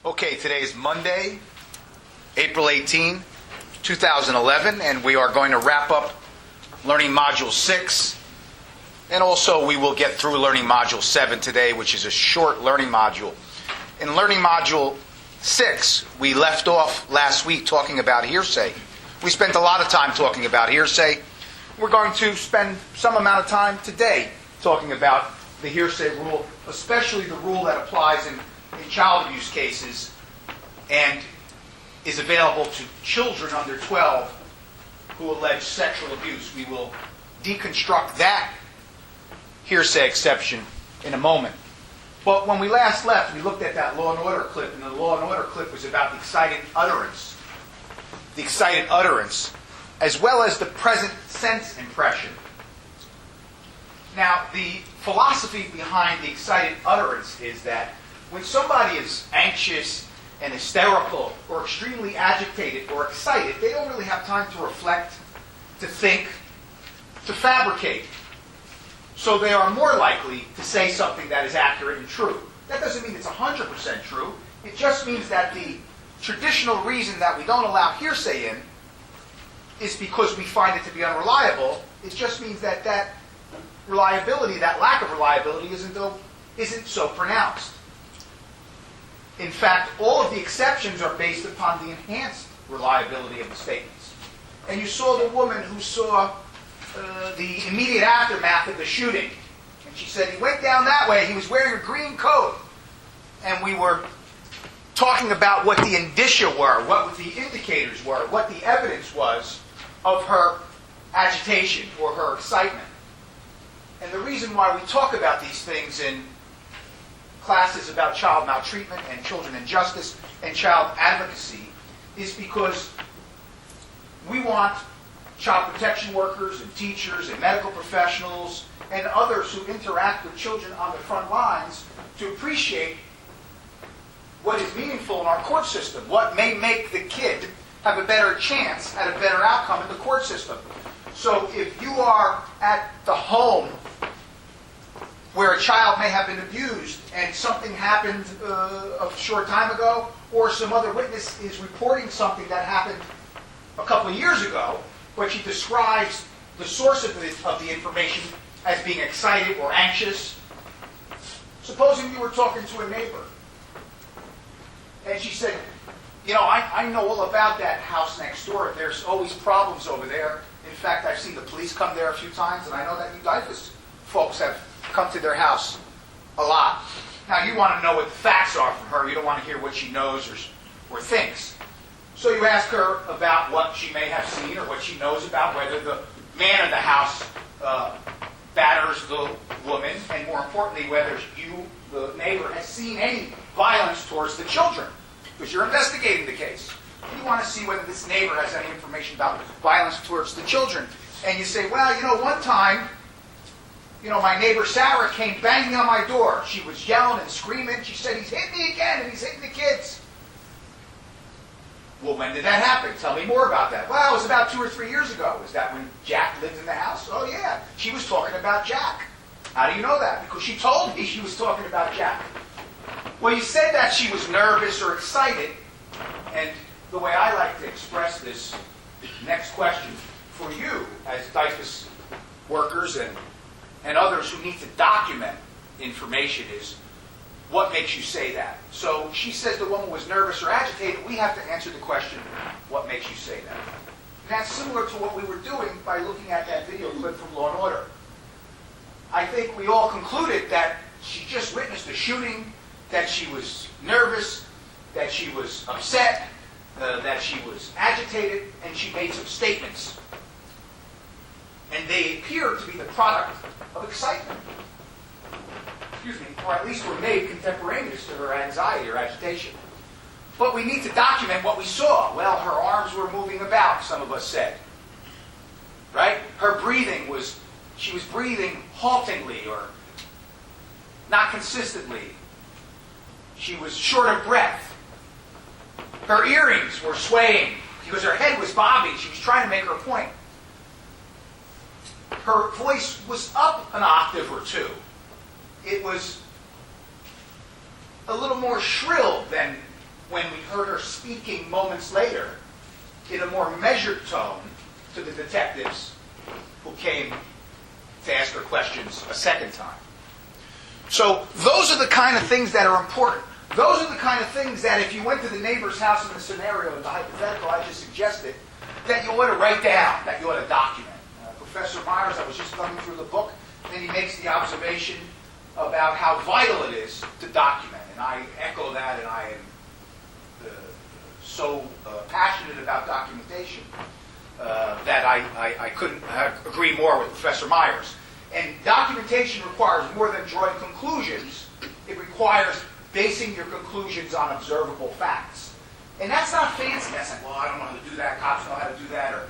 Okay, today is Monday, April 18, 2011, and we are going to wrap up Learning Module 6. And also we will get through Learning Module 7 today, which is a short learning module. In Learning Module 6, we left off last week talking about hearsay. We spent a lot of time talking about hearsay. We're going to spend some amount of time today talking about the hearsay rule, especially the rule that applies in child abuse cases and is available to children under 12 who allege sexual abuse. We will deconstruct that hearsay exception in a moment. But when we last left, we looked at that Law and Order clip, and the Law and Order clip was about the excited utterance. The excited utterance, as well as the present sense impression. Now, the philosophy behind the excited utterance is that when somebody is anxious and hysterical or extremely agitated or excited, they don't really have time to reflect, to think, to fabricate. So they are more likely to say something that is accurate and true. That doesn't mean it's 100% true. It just means that the traditional reason that we don't allow hearsay in is because we find it to be unreliable. It just means that that reliability, that lack of reliability, isn't so pronounced. In fact, all of the exceptions are based upon the enhanced reliability of the statements. And you saw the woman who saw the immediate aftermath of the shooting. And she said, he went down that way, he was wearing a green coat. And we were talking about what the indicia were, what the indicators were, what the evidence was of her agitation or her excitement. And the reason why we talk about these things in classes about child maltreatment and children in justice and child advocacy is because we want child protection workers and teachers and medical professionals and others who interact with children on the front lines to appreciate what is meaningful in our court system, what may make the kid have a better chance at a better outcome in the court system. So if you are at the home where a child may have been abused and something happened a short time ago, or some other witness is reporting something that happened a couple of years ago, but she describes the source of the information as being excited or anxious. Supposing you were talking to a neighbor, and she said, you know, I know all about that house next door. There's always problems over there. In fact, I've seen the police come there a few times, and I know that you DIFAS folks have come to their house a lot. Now, you want to know what the facts are from her. You don't want to hear what she knows or thinks. So you ask her about what she may have seen or what she knows about whether the man in the house batters the woman, and more importantly, whether you, the neighbor, has seen any violence towards the children, because you're investigating the case. You want to see whether this neighbor has any information about violence towards the children. And you say, well, you know, one time, you know, my neighbor Sarah came banging on my door. She was yelling and screaming. She said, he's hit me again, and he's hitting the kids. Well, when did that happen? Tell me more about that. Well, it was about 2 or 3 years ago. Was that when Jack lived in the house? Oh, yeah. She was talking about Jack. How do you know that? Because she told me she was talking about Jack. Well, you said that she was nervous or excited. And the way I like to express this next question for you as DIFAS workers and others who need to document information is, what makes you say that? So she says the woman was nervous or agitated. We have to answer the question, what makes you say that? And that's similar to what we were doing by looking at that video clip from Law and Order. I think we all concluded that she just witnessed a shooting, that she was nervous, that she was upset, that she was agitated, and she made some statements. And they appeared to be the product of excitement. Or at least were made contemporaneous to her anxiety or agitation. But we need to document what we saw. Well, her arms were moving about, some of us said. Right? Her breathing she was breathing haltingly or not consistently. She was short of breath. Her earrings were swaying because her head was bobbing. She was trying to make her point. Her voice was up an octave or two. It was a little more shrill than when we heard her speaking moments later in a more measured tone to the detectives who came to ask her questions a second time. So those are the kind of things that are important. Those are the kind of things that if you went to the neighbor's house in the scenario, in the hypothetical I just suggested, that you ought to write down, that you ought to document. Professor Myers, I was just thumbing through the book, and he makes the observation about how vital it is to document. And I echo that, and I am so passionate about documentation that I couldn't agree more with Professor Myers. And documentation requires more than drawing conclusions. It requires basing your conclusions on observable facts. And that's not fancy. That's like, well, I don't know how to do that. Cops know how to do that. Or,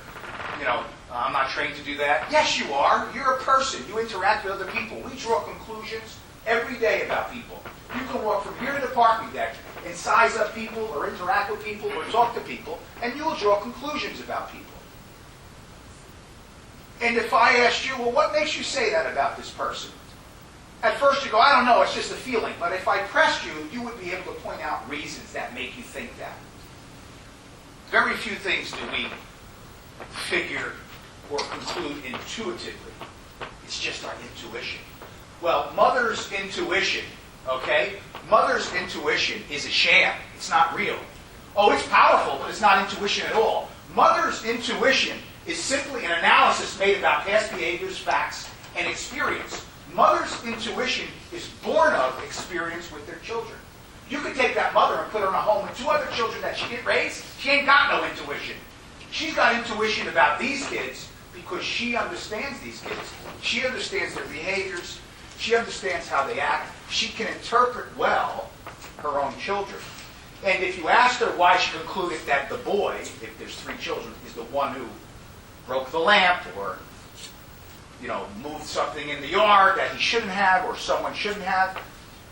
I'm not trained to do that. Yes, you are. You're a person. You interact with other people. We draw conclusions every day about people. You can walk from here to the parking deck and size up people or interact with people or talk to people, and you will draw conclusions about people. And if I asked you, well, what makes you say that about this person? At first you go, I don't know, it's just a feeling. But if I pressed you, you would be able to point out reasons that make you think that. Very few things do we figure or conclude intuitively. It's just our intuition. Well, mother's intuition, okay? Mother's intuition is a sham. It's not real. Oh, it's powerful, but it's not intuition at all. Mother's intuition is simply an analysis made about past behaviors, facts, and experience. Mother's intuition is born of experience with their children. You could take that mother and put her in a home with two other children that she didn't raise. She ain't got no intuition. She's got intuition about these kids because she understands these kids. She understands their behaviors. She understands how they act. She can interpret well her own children. And if you asked her why she concluded that the boy, if there's three children, is the one who broke the lamp or moved something in the yard that he shouldn't have or someone shouldn't have,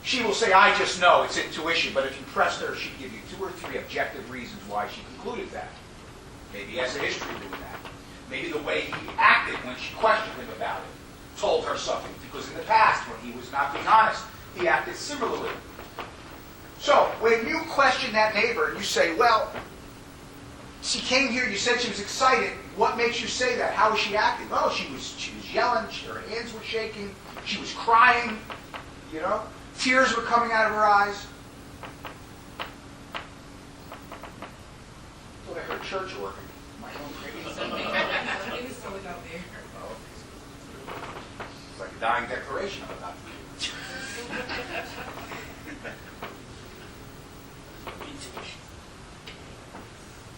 she will say, I just know, it's intuition. But if you pressed her, she'd give you 2 or 3 objective reasons why she concluded that. Maybe he has a history of doing that. Maybe the way he acted when she questioned him about it told her something. Because in the past, when he was not being honest, he acted similarly. So, when you question that neighbor and you say, well, she came here, you said she was excited, what makes you say that? How was she acting? Well, she was yelling, her hands were shaking, she was crying, tears were coming out of her eyes. I thought I heard church working. Am I going crazy? It's still out there. Oh, it's like a dying declaration I'm about to do.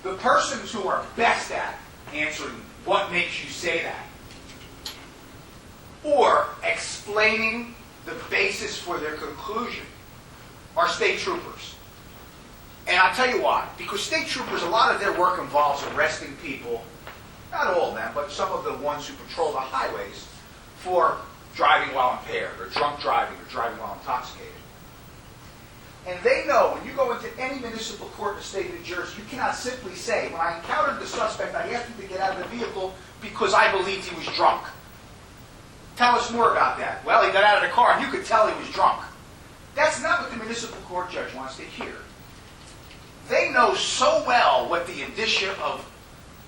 The persons who are best at answering what makes you say that, or explaining the basis for their conclusion, are state troopers. And I'll tell you why. Because state troopers, a lot of their work involves arresting people, not all of them, but some of the ones who patrol the highways for driving while impaired, or drunk driving, or driving while intoxicated. And they know, when you go into any municipal court in the state of New Jersey, you cannot simply say, when I encountered the suspect, I asked him to get out of the vehicle because I believed he was drunk. Tell us more about that. Well, he got out of the car and you could tell he was drunk. That's not what the municipal court judge wants to hear. They know so well what the indicia of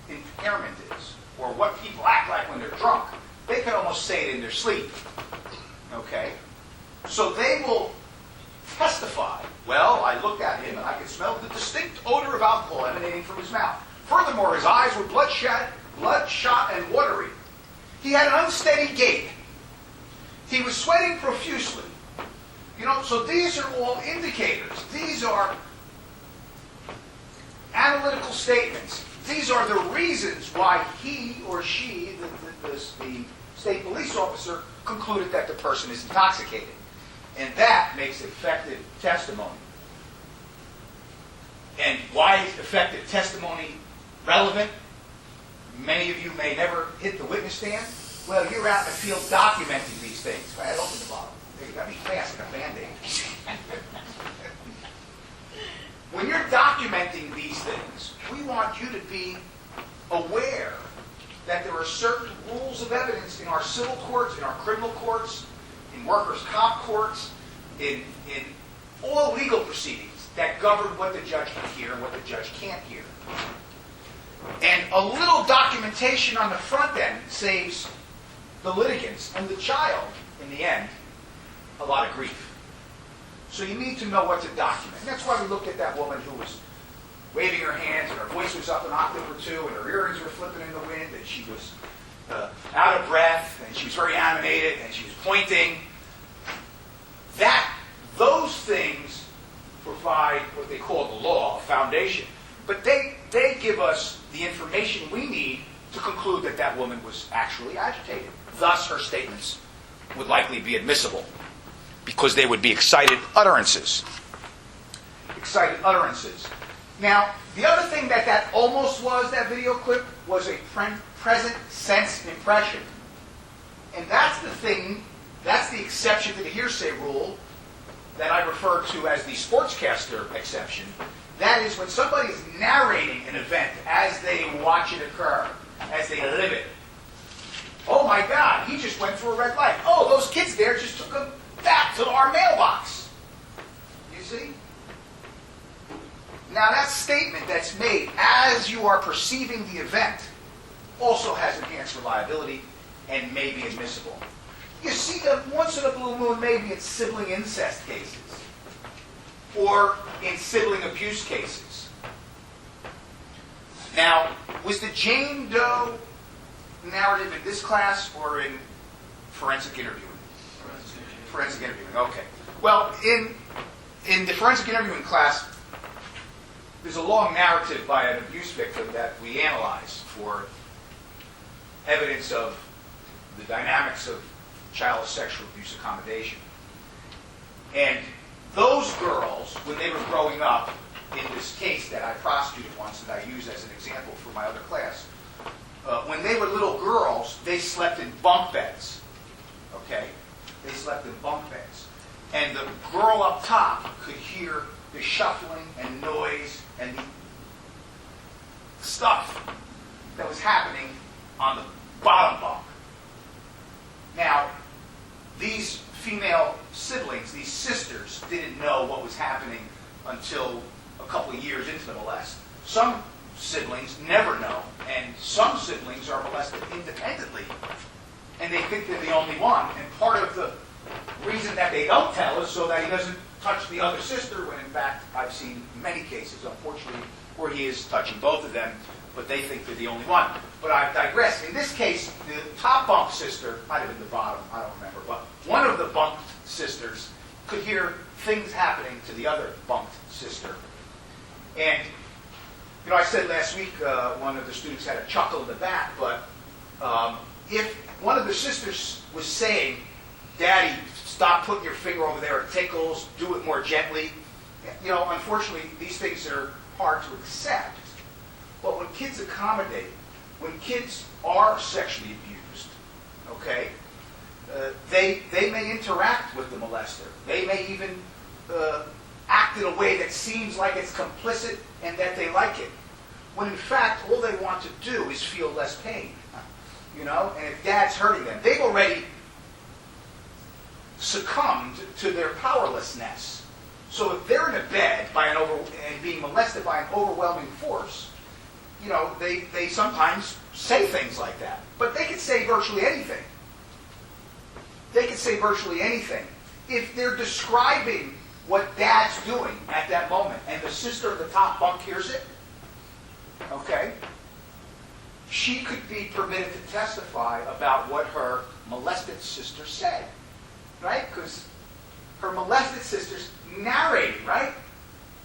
impairment is, or what people act like when they're drunk. They can almost say it in their sleep. Okay? So they will testify. Well, I looked at him and I could smell the distinct odor of alcohol emanating from his mouth. Furthermore, his eyes were bloodshot and watery. He had an unsteady gait. He was sweating profusely. So these are all indicators. These are analytical statements. These are the reasons why he or she, the state police officer, concluded that the person is intoxicated. And that makes effective testimony. And why is effective testimony relevant? Many of you may never hit the witness stand. Well, you're out in the field documenting these things. Go ahead, open the bottle. You got to be fast like a Band-Aid. When you're documenting these things, we want you to be aware that there are certain rules of evidence in our civil courts, in our criminal courts, in workers' comp courts, in all legal proceedings, that govern what the judge can hear and what the judge can't hear. And a little documentation on the front end saves the litigants and the child, in the end, a lot of grief. So you need to know what to document. And that's why we looked at that woman who was waving her hands and her voice was up an octave or two and her earrings were flipping in the wind and she was out of breath and she was very animated and she was pointing. Those things provide what they call the law, a foundation. But they give us the information we need to conclude that that woman was actually agitated. Thus, her statements would likely be admissible because they would be excited utterances. Excited utterances. Now, the other thing that almost was, that video clip, was a present sense impression. And that's the thing, that's the exception to the hearsay rule that I refer to as the sportscaster exception. That is when somebody is narrating an event as they watch it occur, as they live it. Oh my God, he just went through a red light. Oh, those kids there just took him back to our mailbox. You see? Now that statement that's made as you are perceiving the event also has enhanced reliability and may be admissible. You see that once in a blue moon, maybe in sibling incest cases or in sibling abuse cases. Now, was the Jane Doe narrative in this class or in forensic interviewing? Forensic interviewing, okay. Well, in the forensic interviewing class, there's a long narrative by an abuse victim that we analyze for evidence of the dynamics of child sexual abuse accommodation. And those girls, when they were growing up, in this case that I prosecuted once that I use as an example for my other class, when they were little girls, they slept in bunk beds. Okay? They slept in bunk beds. And the girl up top could hear the shuffling and noise and the stuff that was happening on the bottom bunk. Now, these female siblings, these sisters, didn't know what was happening until a couple of years into the molest. Some siblings never know, and some siblings are molested independently, and they think they're the only one. And part of the reason that they don't tell is so that he doesn't touch the other sister, when in fact I've seen many cases, unfortunately, where he is touching both of them, but they think they're the only one. But I digress. In this case, the top bunk sister, might have been the bottom, I don't remember, but one of the bunked sisters could hear things happening to the other bunked sister. And, you know, I said last week one of the students had a chuckle in the back, but if one of the sisters was saying, "Daddy, stop putting your finger over there, it tickles, do it more gently," you know, unfortunately, these things are hard to accept. But when kids accommodate, when kids are sexually abused, okay, they may interact with the molester. They may even act in a way that seems like it's complicit and that they like it. When in fact, all they want to do is feel less pain. You know, and if dad's hurting them, they've already succumbed to their powerlessness. So if they're in a bed and being molested by an overwhelming force, you know, they sometimes say things like that. But they could say virtually anything. They could say virtually anything. If they're describing what dad's doing at that moment, and the sister in the top bunk hears it, okay, she could be permitted to testify about what her molested sister said, right? Because her molested sister's narrating, right?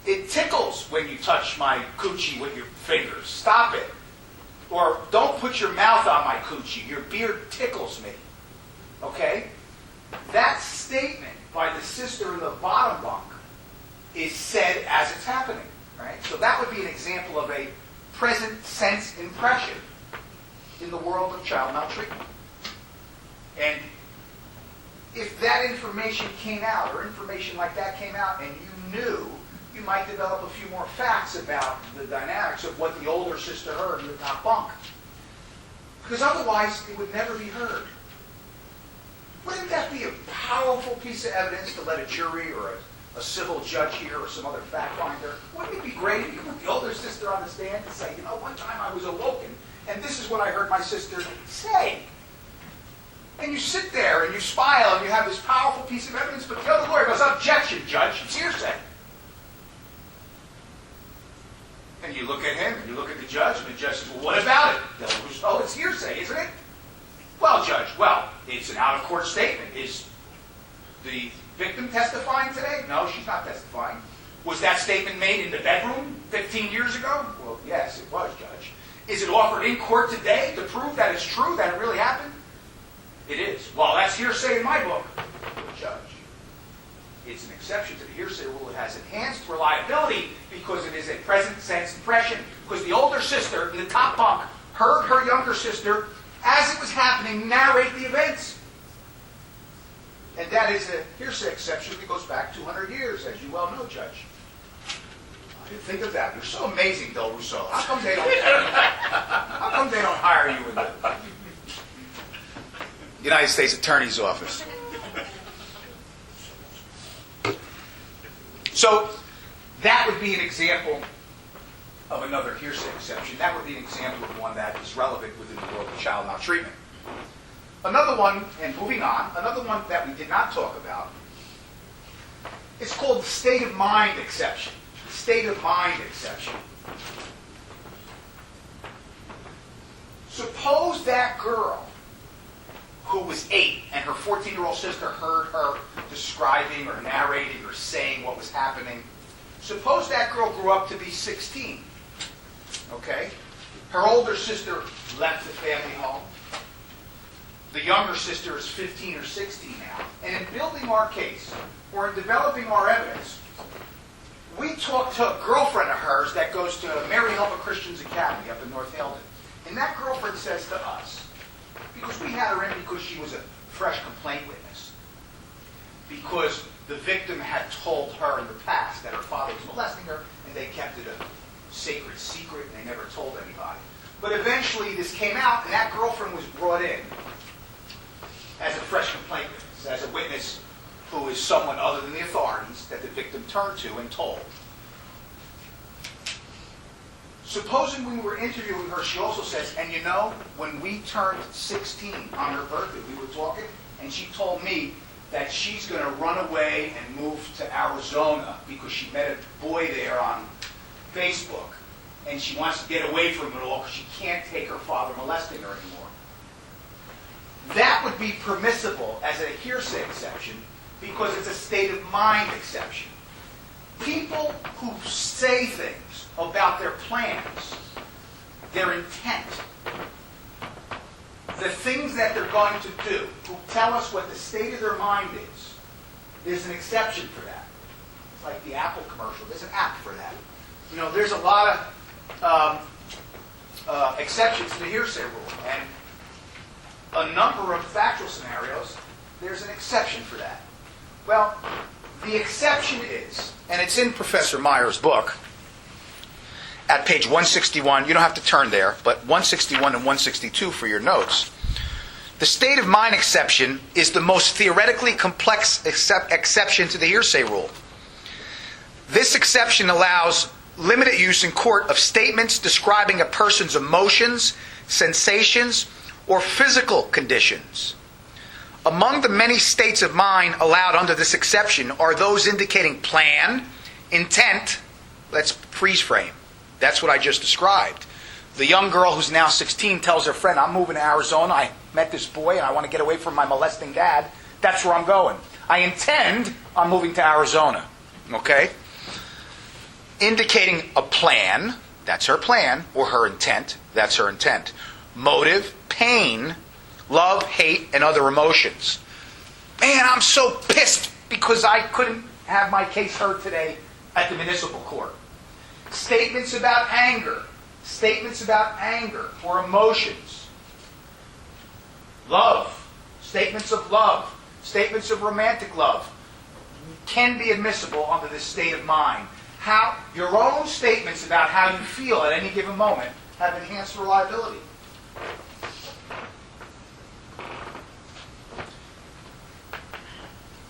"It tickles when you touch my coochie with your fingers. Stop it." Or, "Don't put your mouth on my coochie. Your beard tickles me." Okay? That statement by the sister in the bottom bunk is said as it's happening, right? So that would be an example of a present sense impression in the world of child maltreatment. And if that information came out, or information like that came out, and you knew, you might develop a few more facts about the dynamics of what the older sister heard in the top bunk. Because otherwise, it would never be heard. Wouldn't that be a powerful piece of evidence to let a jury or a civil judge here or some other fact finder, wouldn't it be great if you put the older sister on the stand and say, one time I was awoken, and this is what I heard my sister say. And you sit there and you smile and you have this powerful piece of evidence, but the other lawyer goes, objection, judge, it's hearsay. And you look at him and you look at the judge, and the judge says, well, what about it? Oh, it's hearsay, isn't it? Well, judge, it's an out-of-court statement. Is the victim testifying today? No, she's not testifying. Was that statement made in the bedroom 15 years ago? Well, yes, it was, judge. Is it offered in court today to prove that it's true, that it really happened? It is. Well, that's hearsay in my book. Well, judge, it's an exception to the hearsay rule. It has enhanced reliability because it is a present sense impression. Because the older sister in the top bunk heard her younger sister, as it was happening, narrate the events. And that is a hearsay exception that goes back 200 years, as you well know, Judge. I didn't think of that. You're so amazing, Del Russo. How come they don't hire you in the United States Attorney's Office? So that would be an example of another hearsay exception. That would be an example of one that is relevant within the world of child maltreatment. Another one, and moving on, another one that we did not talk about is called the state of mind exception. The state of mind exception. Suppose that girl who was 8 and her 14-year-old sister heard her describing or narrating or saying what was happening. Suppose that girl grew up to be 16. Okay? Her older sister left the family home. The younger sister is 15 or 16 now. And in building our case, or in developing our evidence, we talked to a girlfriend of hers that goes to Mary Helper Christian's Academy up in North Haledon. And that girlfriend says to us, because we had her in because she was a fresh complaint witness, because the victim had told her in the past that her father was molesting her, and they kept it a sacred secret, and they never told anybody. But eventually this came out, and that girlfriend was brought in as a fresh complaint witness, as a witness who is someone other than the authorities that the victim turned to and told. Supposing we were interviewing her, she also says, and when we turned 16 on her birthday, we were talking, and she told me that she's going to run away and move to Arizona because she met a boy there on Facebook, and she wants to get away from it all because she can't take her father molesting her anymore. That would be permissible as a hearsay exception because it's a state of mind exception. People who say things about their plans, their intent, the things that they're going to do, who tell us what the state of their mind is, there's an exception for that. It's like the Apple commercial. There's an app for that. There's a lot of exceptions to the hearsay rule. And a number of factual scenarios, there's an exception for that. Well, the exception is, and it's in Professor Meyer's book, at page 161, you don't have to turn there, but 161 and 162 for your notes. The state of mind exception is the most theoretically complex exception to the hearsay rule. This exception allows limited use in court of statements describing a person's emotions, sensations, or physical conditions. Among the many states of mind allowed under this exception are those indicating plan, intent. Let's freeze frame. That's what I just described. The young girl who's now 16 tells her friend, I'm moving to Arizona. I met this boy and I want to get away from my molesting dad. That's where I'm going. I intend on moving to Arizona. Okay? Indicating a plan, that's her plan, or her intent, that's her intent. Motive, pain, love, hate, and other emotions. Man, I'm so pissed because I couldn't have my case heard today at the municipal court. Statements about anger or emotions. Love, statements of romantic love can be admissible under this state of mind. Your own statements about how you feel at any given moment have enhanced reliability.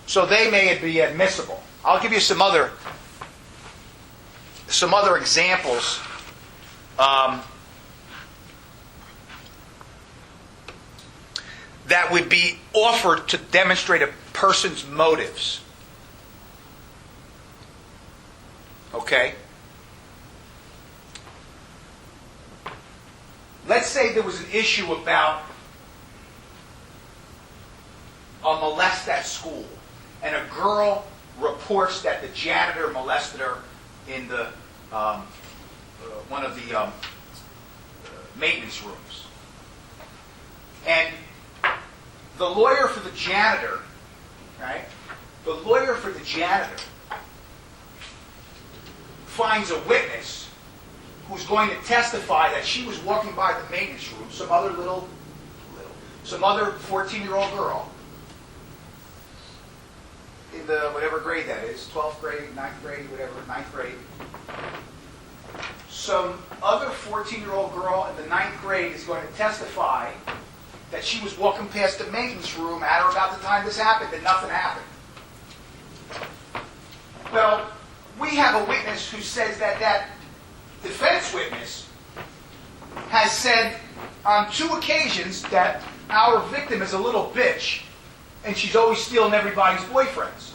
So they may be admissible. I'll give you some other examples. That would be offered to demonstrate a person's motives. Okay? Let's say there was an issue about a molest at school, and a girl reports that the janitor molested her in the one of the maintenance rooms. And the lawyer for the janitor, right? The lawyer for the janitor finds a witness who's going to testify that she was walking by the maintenance room, some other 14-year-old girl in the whatever grade that is, 12th grade, 9th grade, whatever, 9th grade. Some other 14-year-old girl in the 9th grade is going to testify that she was walking past the maintenance room at or about the time this happened, and nothing happened. Well, we have a witness who says that that defense witness has said on 2 occasions that our victim is a little bitch and she's always stealing everybody's boyfriends.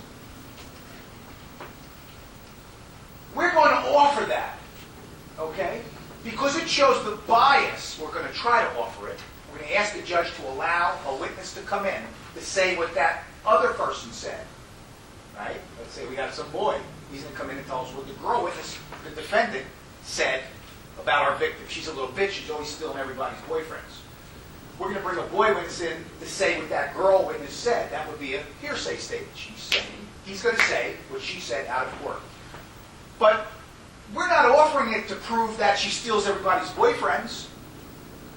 We're going to offer that, okay? Because it shows the bias, we're going to try to offer it. We're going to ask the judge to allow a witness to come in to say what that other person said, right? Let's say we got some boy. He's going to come in and tell us what the girl witness, the defendant, said about our victim. She's a little bitch. She's always stealing everybody's boyfriends. We're going to bring a boy witness in to say what that girl witness said. That would be a hearsay statement. He's going to say what she said out of court. But we're not offering it to prove that she steals everybody's boyfriends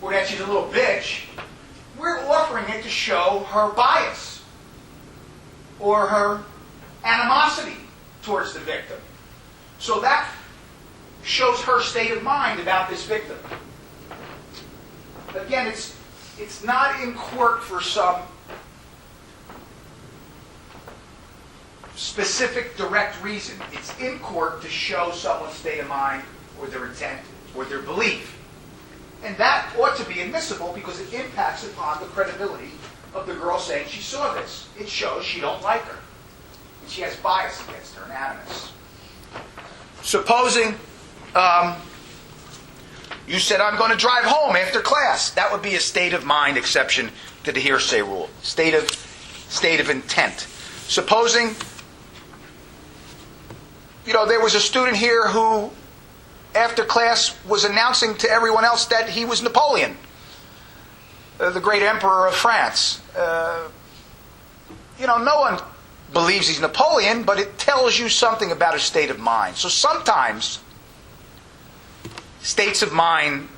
or that she's a little bitch. We're offering it to show her bias or her animosity towards the victim. So that shows her state of mind about this victim. Again, it's not in court for some specific direct reason. It's in court to show someone's state of mind or their intent or their belief. And that ought to be admissible because it impacts upon the credibility of the girl saying she saw this. It shows she don't like her. And she has bias against her and animus. Supposing you said, I'm going to drive home after class. That would be a state of mind exception to the hearsay rule. State of intent. Supposing, there was a student here who, after class, was announcing to everyone else that he was Napoleon, the great emperor of France. No one believes he's Napoleon, but it tells you something about his state of mind. So sometimes states of mind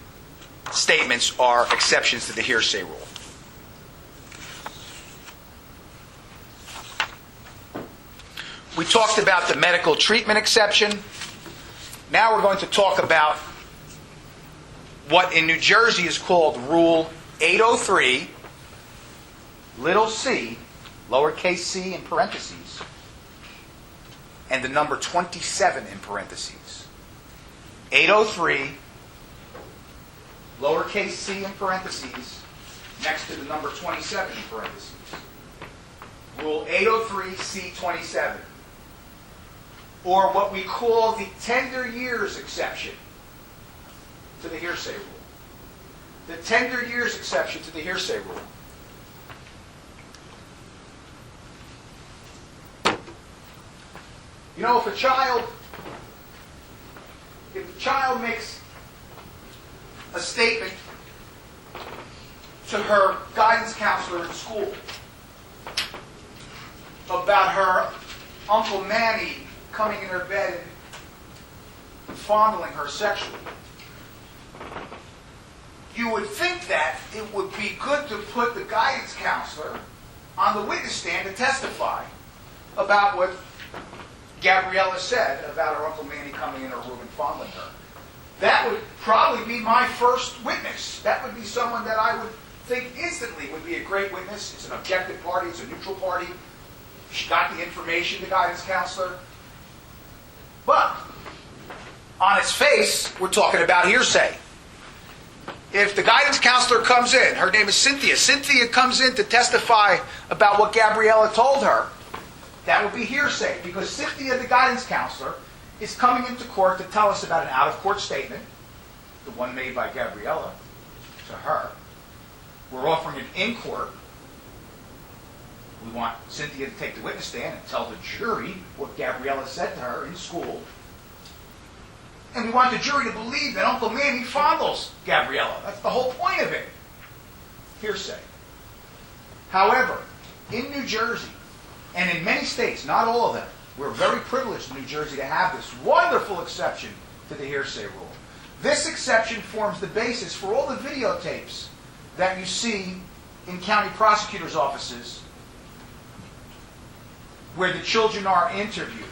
statements are exceptions to the hearsay rule. We talked about the medical treatment exception. Now we're going to talk about what in New Jersey is called Rule 803, little c, lowercase c in parentheses, and the number 27 in parentheses. 803, lowercase c in parentheses, next to the number 27 in parentheses. Rule 803, C27. Or what we call the tender years exception to the hearsay rule. The tender years exception to the hearsay rule. If a child makes a statement to her guidance counselor at school about her Uncle Manny coming in her bed and fondling her sexually, you would think that it would be good to put the guidance counselor on the witness stand to testify about what Gabriella said about her Uncle Manny coming in her room and fondling her. That would probably be my first witness. That would be someone that I would think instantly would be a great witness. It's an objective party. It's a neutral party. She got the information, the guidance counselor. But on its face, we're talking about hearsay. If the guidance counselor comes in, her name is Cynthia. Cynthia comes in to testify about what Gabriella told her. That would be hearsay, because Cynthia, the guidance counselor, is coming into court to tell us about an out-of-court statement, the one made by Gabriella to her. We're offering it in court. We want Cynthia to take the witness stand and tell the jury what Gabriella said to her in school. And we want the jury to believe that Uncle Manny fondles Gabriella. That's the whole point of it. Hearsay. However, in New Jersey, and in many states, not all of them, we're very privileged in New Jersey to have this wonderful exception to the hearsay rule. This exception forms the basis for all the videotapes that you see in county prosecutors' offices where the children are interviewed.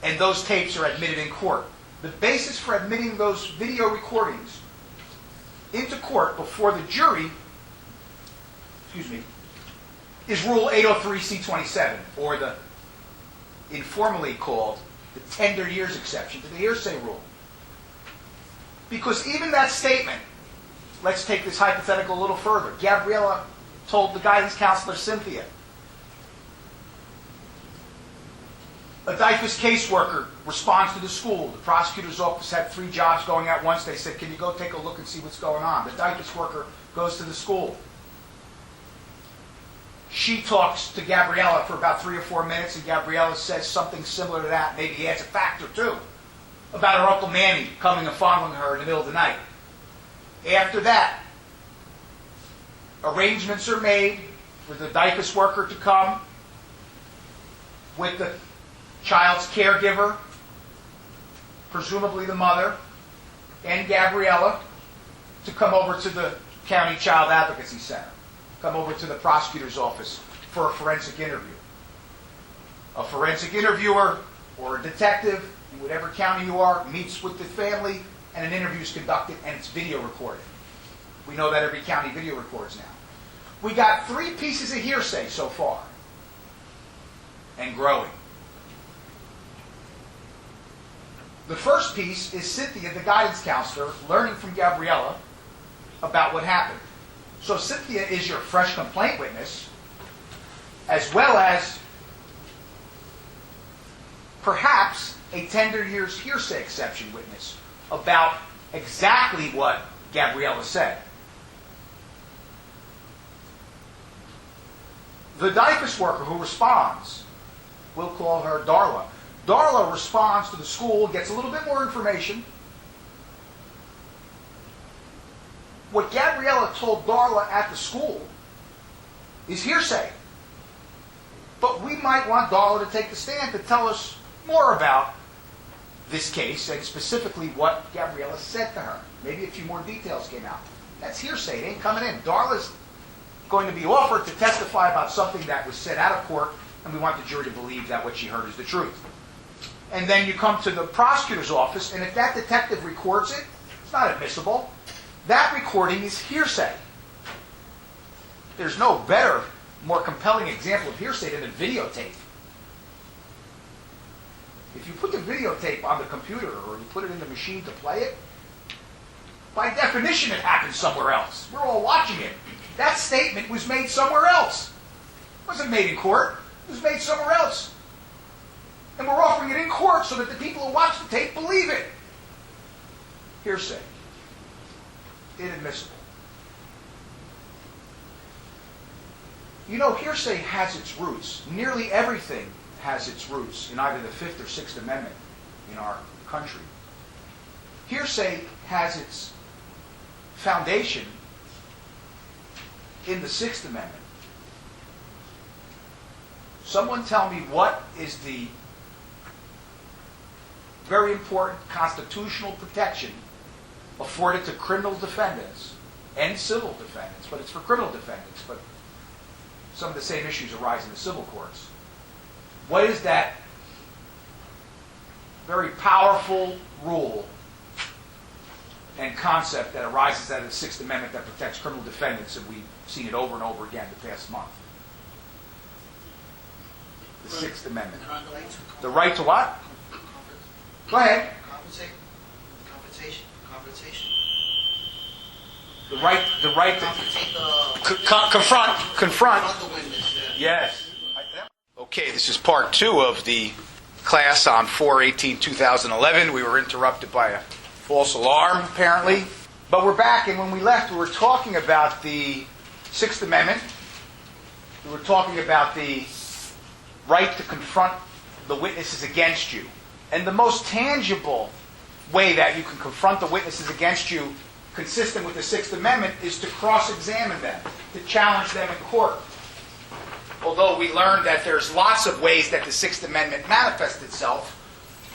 And those tapes are admitted in court. The basis for admitting those video recordings into court before the jury, is Rule 803C27, or the informally called the tender years exception to the hearsay rule. Because even that statement, let's take this hypothetical a little further. Gabriella told the guidance counselor, Cynthia, a DIFAS caseworker responds to the school. The prosecutor's office had 3 jobs going at once. They said, can you go take a look and see what's going on? The DIFAS worker goes to the school. She talks to Gabriella for about 3 or 4 minutes, and Gabriella says something similar to that, maybe adds a fact or two, about her Uncle Manny coming and fondling her in the middle of the night. After that, arrangements are made for the DIFAS worker to come with the child's caregiver, presumably the mother, and Gabriella, to come over to the County Child Advocacy Center, come over to the prosecutor's office for a forensic interview. A forensic interviewer or a detective, in whatever county you are, meets with the family, and an interview is conducted, and it's video recorded. We know that every county video records now. We got 3 pieces of hearsay so far, and growing. The first piece is Cynthia, the guidance counselor, learning from Gabriella about what happened. So Cynthia is your fresh complaint witness, as well as perhaps a tender years hearsay exception witness about exactly what Gabriella said. The DIFAS worker who responds, we'll call her Darla. Darla responds to the school, gets a little bit more information. What Gabriella told Darla at the school is hearsay. But we might want Darla to take the stand to tell us more about this case and specifically what Gabriella said to her. Maybe a few more details came out. That's hearsay. It ain't coming in. Darla's going to be offered to testify about something that was said out of court, and we want the jury to believe that what she heard is the truth. And then you come to the prosecutor's office, and if that detective records it, it's not admissible. That recording is hearsay. There's no better, more compelling example of hearsay than a videotape. If you put the videotape on the computer or you put it in the machine to play it, by definition it happened somewhere else. We're all watching it. That statement was made somewhere else. It wasn't made in court. It was made somewhere else. And we're offering it in court so that the people who watch the tape believe it. Hearsay. Inadmissible. You know, hearsay has its roots. Nearly everything has its roots in either the Fifth or Sixth Amendment in our country. Hearsay has its foundation in the Sixth Amendment. Someone tell me what is the very important constitutional protection afforded to criminal defendants and civil defendants, but it's for criminal defendants, but some of the same issues arise in the civil courts. What is that very powerful rule and concept that arises out of the Sixth Amendment that protects criminal defendants, and we've seen it over and over again the past month? The Sixth Amendment. The Right right to what? Go ahead. Compensation. The right to confront. The witness, yeah. Yes. Okay, this is part 2 of the class on 4/18/2011. We were interrupted by a false alarm, apparently. But we're back, and when we left, we were talking about the Sixth Amendment. We were talking about the right to confront the witnesses against you. And the most tangible way that you can confront the witnesses against you, consistent with the Sixth Amendment, is to cross-examine them, to challenge them in court. Although we learned that there's lots of ways that the Sixth Amendment manifests itself,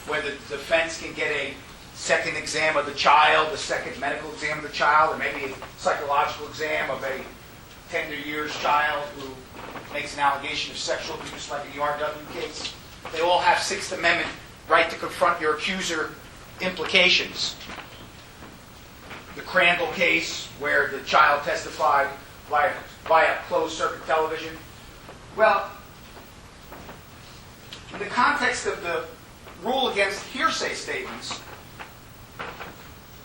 where the defense can get a second exam of the child, a second medical exam of the child, or maybe a psychological exam of a tender years child who makes an allegation of sexual abuse, like in the RW case. They all have Sixth Amendment right to confront your accuser implications. The Crandall case, where the child testified via closed-circuit television. Well, in the context of the rule against hearsay statements,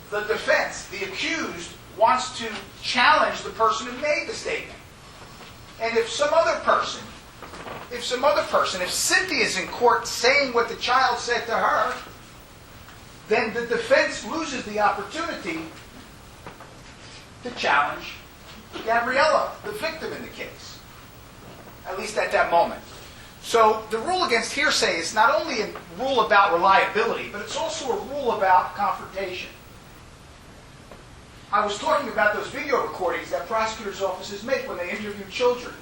the defense, the accused, wants to challenge the person who made the statement. And if Cynthia's in court saying what the child said to her, then the defense loses the opportunity to challenge Gabriella, the victim in the case. At least at that moment. So the rule against hearsay is not only a rule about reliability, but it's also a rule about confrontation. I was talking about those video recordings that prosecutors' offices make when they interview children.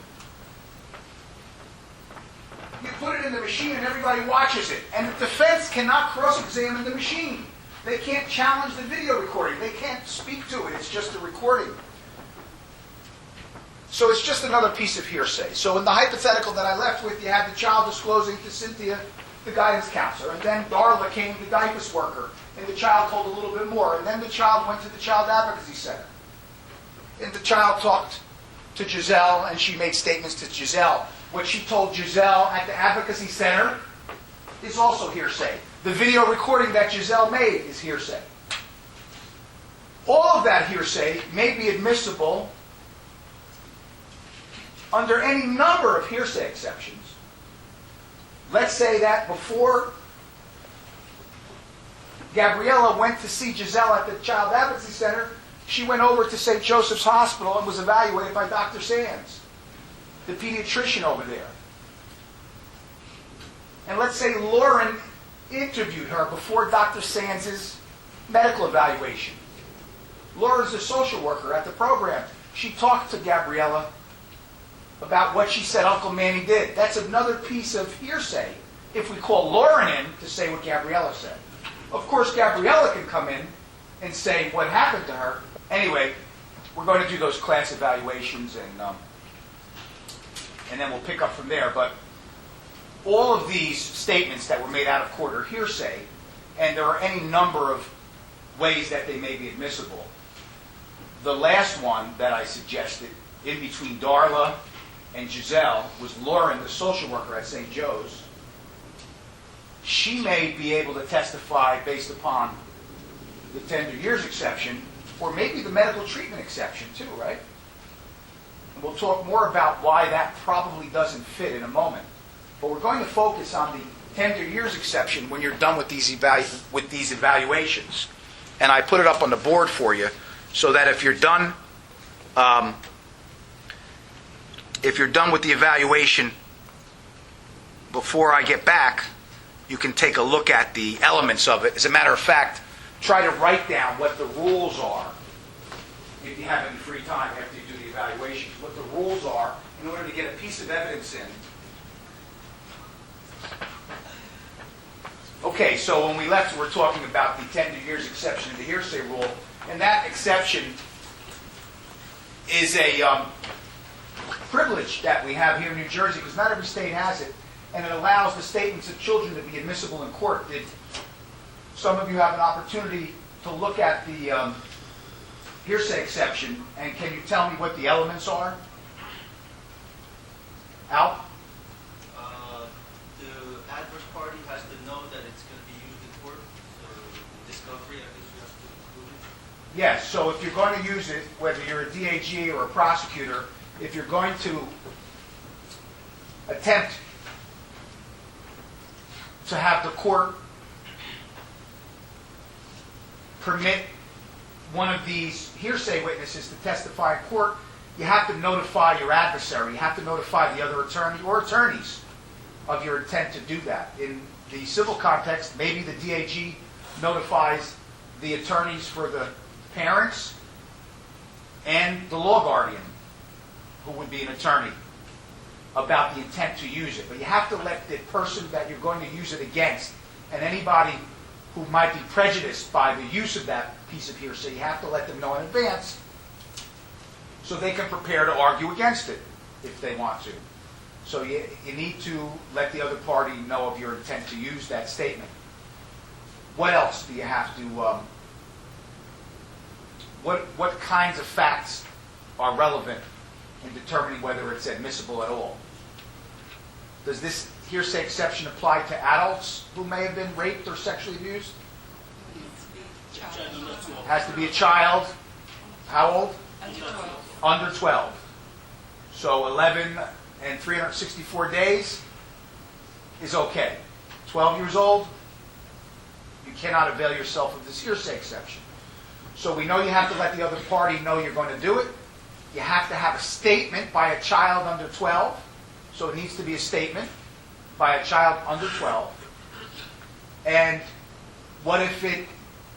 You put it in the machine and everybody watches it. And the defense cannot cross-examine the machine. They can't challenge the video recording. They can't speak to it. It's just a recording. So it's just another piece of hearsay. So in the hypothetical that I left with, you had the child disclosing to Cynthia, the guidance counselor. And then Darla came, the diapers worker. And the child told a little bit more. And then the child went to the Child Advocacy Center. And the child talked to Giselle, and she made statements to Giselle. What she told Giselle at the Advocacy Center is also hearsay. The video recording that Giselle made is hearsay. All of that hearsay may be admissible under any number of hearsay exceptions. Let's say that before Gabriella went to see Giselle at the Child Advocacy Center, she went over to St. Joseph's Hospital and was evaluated by Dr. Sands, the pediatrician over there. And let's say Lauren interviewed her before Dr. Sands' medical evaluation. Lauren's a social worker at the program. She talked to Gabriella about what she said Uncle Manny did. That's another piece of hearsay if we call Lauren in to say what Gabriella said. Of course, Gabriella can come in and say what happened to her. Anyway, we're going to do those class evaluations and then we'll pick up from there. But all of these statements that were made out of court are hearsay, and there are any number of ways that they may be admissible. The last one that I suggested, in between Darla and Giselle, was Lauren, the social worker at St. Joe's. She may be able to testify based upon the tender years exception, or maybe the medical treatment exception too, right? And we'll talk more about why that probably doesn't fit in a moment. But we're going to focus on the tender years exception when you're done with these evaluations. And I put it up on the board for you so that if you're done with the evaluation before I get back, you can take a look at the elements of it. As a matter of fact, try to write down what the rules are, if you have any free time after you do the evaluations, what the rules are in order to get a piece of evidence in. Okay, so when we left, we were talking about the tender years exception to the hearsay rule, and that exception is a privilege that we have here in New Jersey, because not every state has it, and it allows the statements of children to be admissible in court. Did some of you have an opportunity to look at the hearsay exception, and can you tell me what the elements are? Al? Yes, so if you're going to use it, whether you're a DAG or a prosecutor, if you're going to attempt to have the court permit one of these hearsay witnesses to testify in court, you have to notify your adversary. You have to notify the other attorney or attorneys of your intent to do that. In the civil context, maybe the DAG notifies the attorneys for the parents and the law guardian, who would be an attorney, about the intent to use it. But you have to let the person that you're going to use it against, and anybody who might be prejudiced by the use of that piece of hearsay, you have to let them know in advance so they can prepare to argue against it if they want to. So you need to let the other party know of your intent to use that statement. What else do you have to, what kinds of facts are relevant in determining whether it's admissible at all? Does this hearsay exception apply to adults who may have been raped or sexually abused? It has to be a child. How old? Under 12. Under 12. So 11 and 364 days is okay. 12 years old, you cannot avail yourself of this hearsay exception. So we know you have to let the other party know you're going to do it. You have to have a statement by a child under 12. So it needs to be a statement by a child under 12. And what if it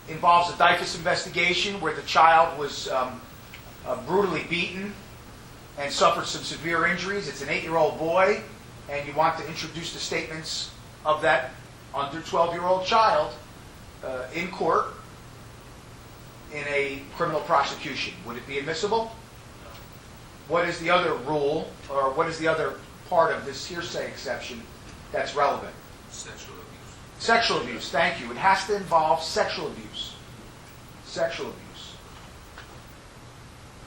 involves a DIFUS investigation where the child was brutally beaten and suffered some severe injuries? It's an 8-year-old boy, and you want to introduce the statements of that under 12-year-old child in court in a criminal prosecution. Would it be admissible? What is the other rule, or what is the other part of this hearsay exception that's relevant? Sexual abuse. Sexual abuse, thank you. It has to involve sexual abuse. Sexual abuse.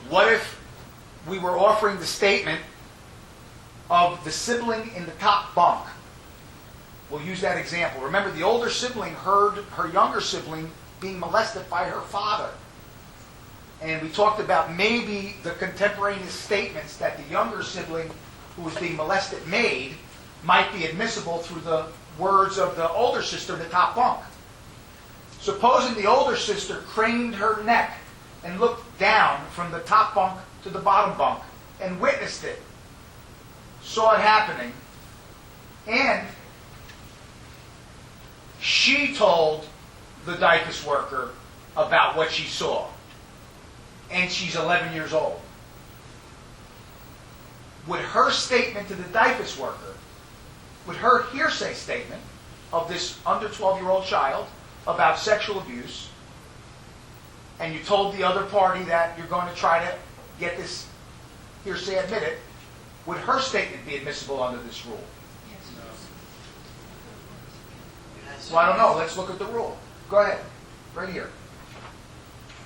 What if we were offering the statement of the sibling in the top bunk? We'll use that example. Remember, the older sibling heard her younger sibling being molested by her father. And we talked about maybe the contemporaneous statements that the younger sibling who was being molested made might be admissible through the words of the older sister in the top bunk. Supposing the older sister craned her neck and looked down from the top bunk to the bottom bunk and witnessed it, saw it happening, and she told the DIFUS worker about what she saw, and she's 11 years old. Would her statement to the DIFUS worker, would her hearsay statement of this under 12-year-old child about sexual abuse, and you told the other party that you're going to try to get this hearsay admitted, would her statement be admissible under this rule? Well, I don't know. Let's look at the rule. Go ahead. Right here.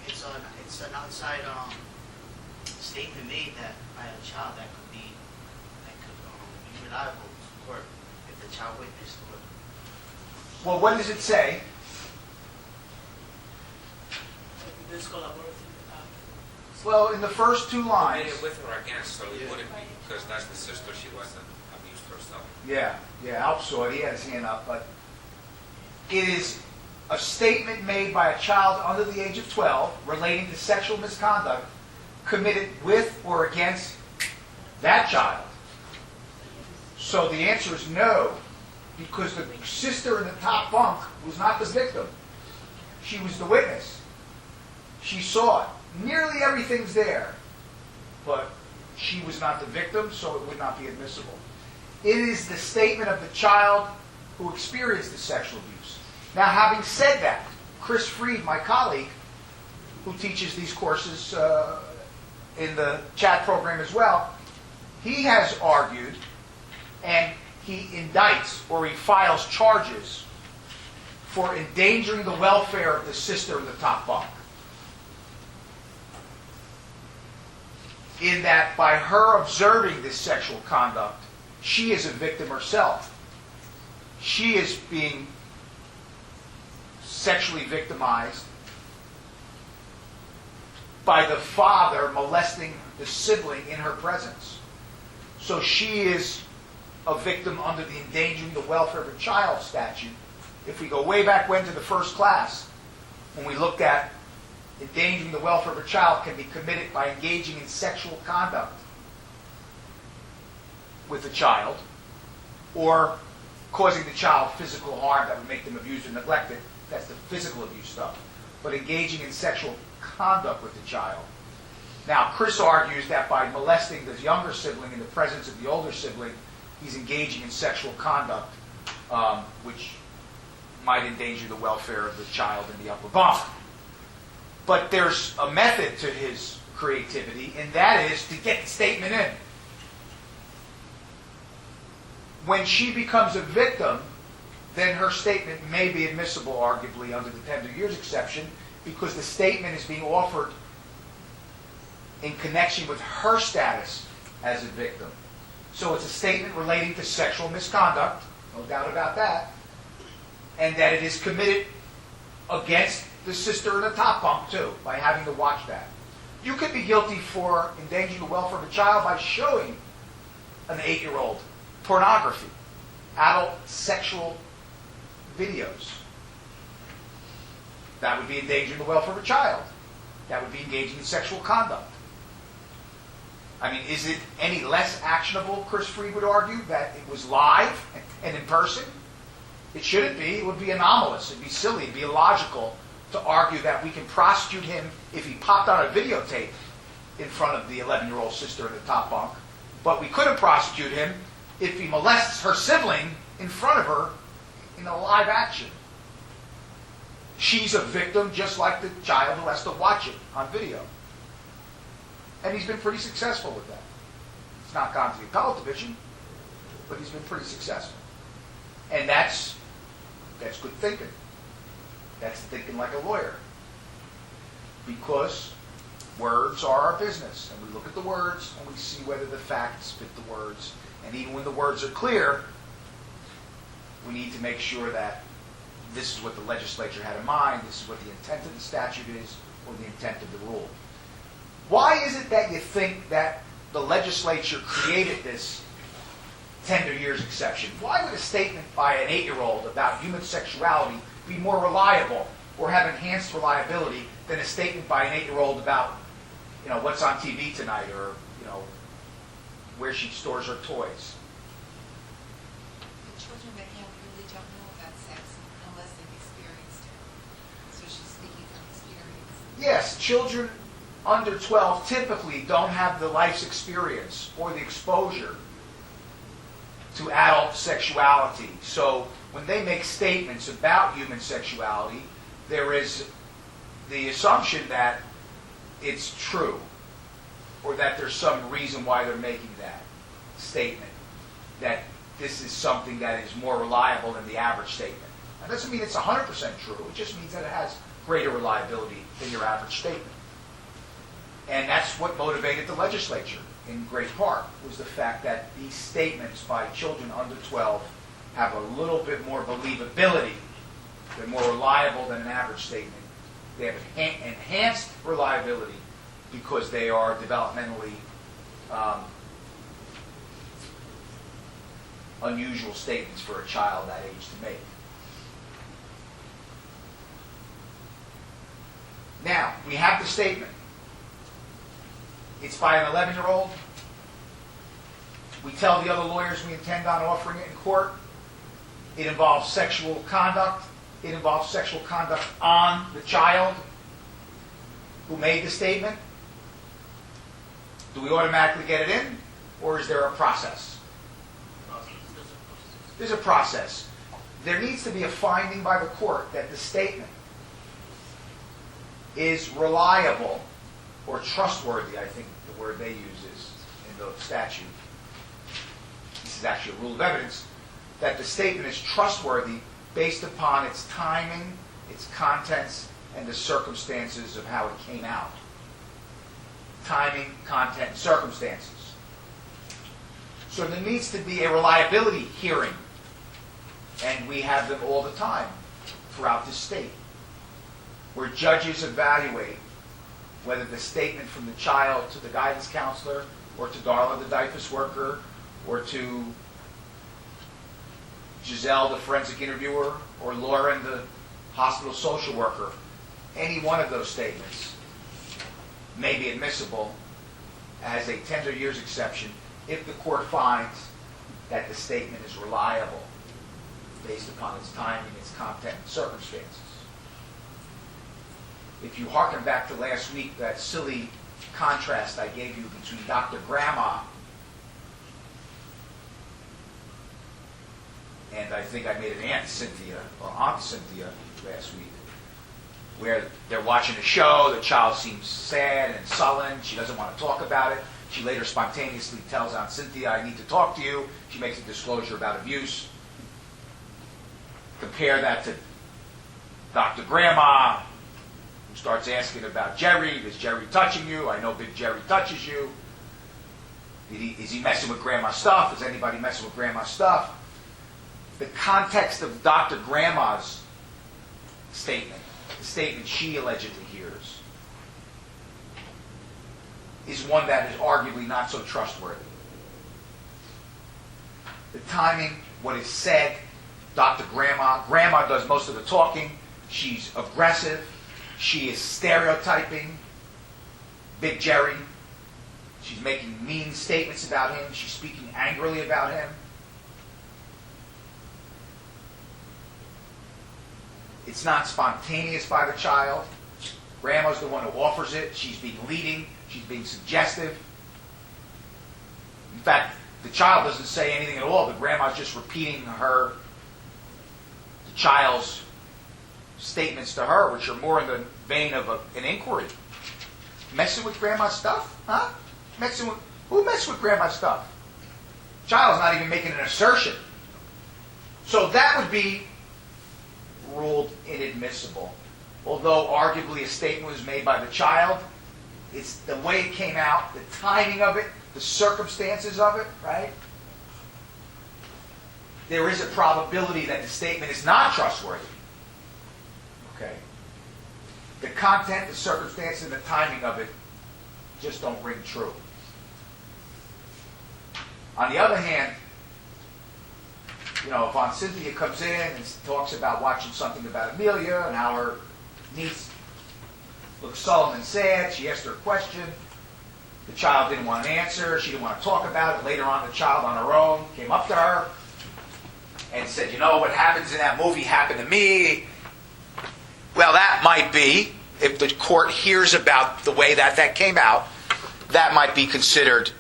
It's an outside statement made that by a child that could be reliable to court if the child witnessed it. Well, what does it say? Well, in the first two Made lines. it with or against, so it wouldn't be, because that's the sister, she wasn't abused herself. Yeah, Alp saw it. He had his hand up. But it is a statement made by a child under the age of 12 relating to sexual misconduct committed with or against that child. So the answer is no, because the sister in the top bunk was not the victim. She was the witness. She saw it. Nearly everything's there, but she was not the victim, so it would not be admissible. It is the statement of the child who experienced the sexual abuse. Now, having said that, Chris Freed, my colleague, who teaches these courses in the chat program as well, he has argued, and he indicts or he files charges for endangering the welfare of the sister in the top bunk. In that by her observing this sexual conduct, she is a victim herself. She is being sexually victimized by the father molesting the sibling in her presence. So she is a victim under the Endangering the Welfare of a Child statute. If we go way back when to the first class, when we looked at endangering the welfare of a child can be committed by engaging in sexual conduct with the child or causing the child physical harm that would make them abused or neglected. That's the physical abuse stuff. But engaging in sexual conduct with the child. Now, Chris argues that by molesting the younger sibling in the presence of the older sibling, he's engaging in sexual conduct, which might endanger the welfare of the child in the upper bond. But there's a method to his creativity, and that is to get the statement in. When she becomes a victim, then her statement may be admissible, arguably, under the tender years exception, because the statement is being offered in connection with her status as a victim. So it's a statement relating to sexual misconduct, no doubt about that, and that it is committed against the sister in the top bunk, too, by having to watch that. You could be guilty for endangering the welfare of a child by showing an 8-year-old pornography, adult sexual videos. That would be endangering the welfare of a child. That would be engaging in sexual conduct. I mean, is it any less actionable, Chris Freed would argue, that it was live and in person? It shouldn't be. It would be anomalous. It'd be silly. It'd be illogical to argue that we can prosecute him if he popped on a videotape in front of the 11-year-old sister in the top bunk, but we couldn't prosecute him if he molests her sibling in front of her in a live action. She's a victim just like the child who has to watch it on video. And he's been pretty successful with that. It's not gone to the appellate division, but he's been pretty successful. And that's good thinking. That's thinking like a lawyer. Because words are our business. And we look at the words and we see whether the facts fit the words. And even when the words are clear, we need to make sure that this is what the legislature had in mind, this is what the intent of the statute is, or the intent of the rule. Why is it that you think that the legislature created this tender years exception? Why would a statement by an 8-year-old about human sexuality be more reliable or have enhanced reliability than a statement by an 8-year-old about, what's on TV tonight or, where she stores her toys? The children that young really don't know about sex unless they've experienced it. So she's speaking from experience. Yes, children under 12 typically don't have the life's experience or the exposure to adult sexuality. So when they make statements about human sexuality, there is the assumption that it's true or that there's some reason why they're making that statement, that this is something that is more reliable than the average statement. That doesn't mean it's 100% true. It just means that it has greater reliability than your average statement. And that's what motivated the legislature in great part, was the fact that these statements by children under 12 have a little bit more believability. They're more reliable than an average statement. They have enhanced reliability because they are developmentally unusual statements for a child that age to make. Now, we have the statement. It's by an 11-year-old. We tell the other lawyers we intend on offering it in court. It involves sexual conduct. It involves sexual conduct on the child who made the statement. Do we automatically get it in, or is there a process? There's a process. There needs to be a finding by the court that the statement is reliable or trustworthy, I think the word they use is in the statute. This is actually a rule of evidence, that the statement is trustworthy based upon its timing, its contents, and the circumstances of how it came out. Timing, content, and circumstances. So there needs to be a reliability hearing, and we have them all the time throughout the state, where judges evaluate whether the statement from the child to the guidance counselor, or to Darla, the DIFUS worker, or to Giselle, the forensic interviewer, or Lauren, the hospital social worker, any one of those statements may be admissible as a tender years exception if the court finds that the statement is reliable based upon its timing, its content, and circumstances. If you hearken back to last week, that silly contrast I gave you between Dr. Grandma and I think I made an Aunt Cynthia last week, where they're watching a show, the child seems sad and sullen, she doesn't want to talk about it. She later spontaneously tells Aunt Cynthia, I need to talk to you. She makes a disclosure about abuse. Compare that to Dr. Grandma, who starts asking about Jerry. Is Jerry touching you? I know Big Jerry touches you. Is he messing with Grandma's stuff? Is anybody messing with Grandma's stuff? The context of Dr. Grandma's statement, the statement she allegedly hears, is one that is arguably not so trustworthy. The timing, what is said, Dr. Grandma does most of the talking. She's aggressive. She is stereotyping Big Jerry. She's making mean statements about him. She's speaking angrily about him. It's not spontaneous by the child. Grandma's the one who offers it. She's being leading. She's being suggestive. In fact, the child doesn't say anything at all. The grandma's just repeating the child's statements to her, which are more in the vein of an inquiry. Messing with grandma's stuff? Huh? Who messed with grandma's stuff? Child's not even making an assertion. So that would be ruled inadmissible. Although arguably a statement was made by the child, it's the way it came out, the timing of it, the circumstances of it, right? There is a probability that the statement is not trustworthy. Okay? The content, the circumstances, and the timing of it just don't ring true. On the other hand, if Aunt Cynthia comes in and talks about watching something about Amelia and how her niece looks sullen and sad, she asked her a question, the child didn't want an answer, she didn't want to talk about it. Later on, the child on her own came up to her and said, what happens in that movie happened to me. Well, that might be, if the court hears about the way that came out, that might be considered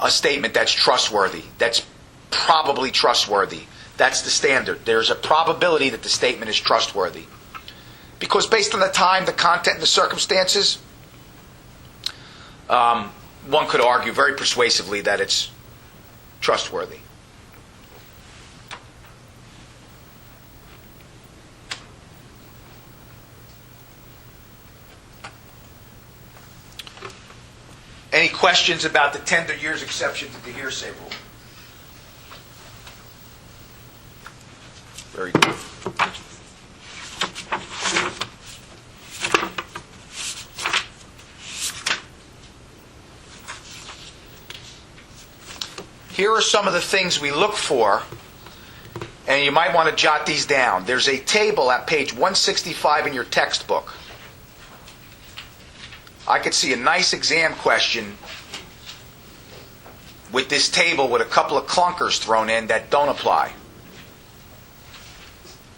a statement that's trustworthy, that's probably trustworthy. That's the standard. There's a probability that the statement is trustworthy. Because based on the time, the content, and the circumstances, one could argue very persuasively that it's trustworthy. Any questions about the tender years exception to the hearsay rule? Very good. Here are some of the things we look for, and you might want to jot these down. There's a table at page 165 in your textbook. I could see a nice exam question with this table with a couple of clunkers thrown in that don't apply.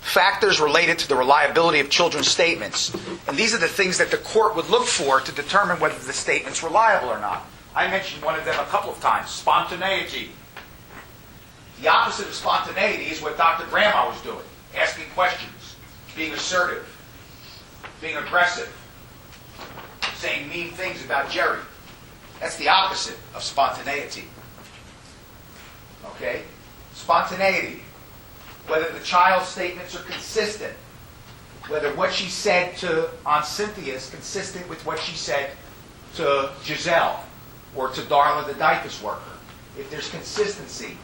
Factors related to the reliability of children's statements. And these are the things that the court would look for to determine whether the statement's reliable or not. I mentioned one of them a couple of times, spontaneity. The opposite of spontaneity is what Dr. Grandma was doing, asking questions, being assertive, being aggressive, saying mean things about Jerry. That's the opposite of spontaneity. Okay? Spontaneity. Whether the child's statements are consistent. Whether what she said to Aunt Cynthia is consistent with what she said to Giselle or to Darla, the DIFUS worker. If there's consistency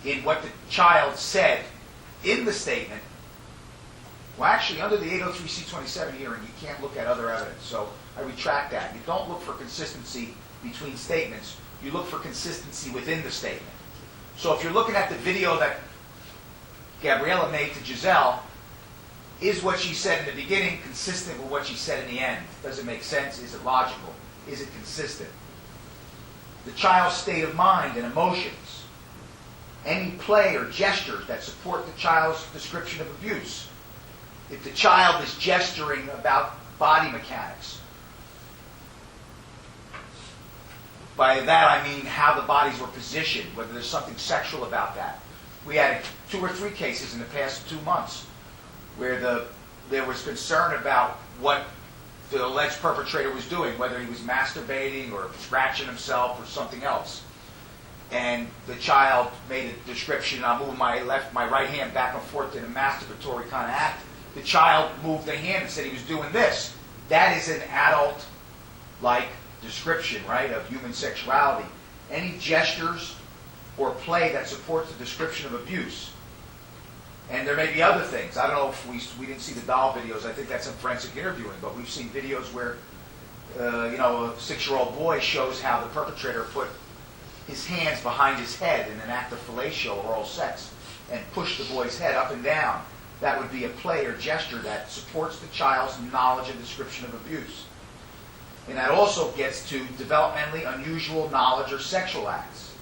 in what the child said in the statement, well, actually, under the 803C27 hearing, you can't look at other evidence. So I retract that. You don't look for consistency between statements. You look for consistency within the statement. So if you're looking at the video that Gabriella made to Giselle, is what she said in the beginning consistent with what she said in the end? Does it make sense? Is it logical? Is it consistent? The child's state of mind and emotions. Any play or gestures that support the child's description of abuse. If the child is gesturing about body mechanics, by that I mean how the bodies were positioned, whether there's something sexual about that. We had 2 or 3 cases in the past 2 months where there was concern about what the alleged perpetrator was doing, whether he was masturbating or scratching himself or something else. And the child made a description, I'm moving my right hand back and forth in a masturbatory kind of act. The child moved the hand and said he was doing this. That is an adult-like description, right, of human sexuality. Any gestures or play that supports the description of abuse. And there may be other things. I don't know if we didn't see the doll videos. I think that's in forensic interviewing, but we've seen videos where, a 6-year-old boy shows how the perpetrator put his hands behind his head in an act of fellatio or oral sex and pushed the boy's head up and down. That would be a play or gesture that supports the child's knowledge and description of abuse. And that also gets to developmentally unusual knowledge or sexual acts,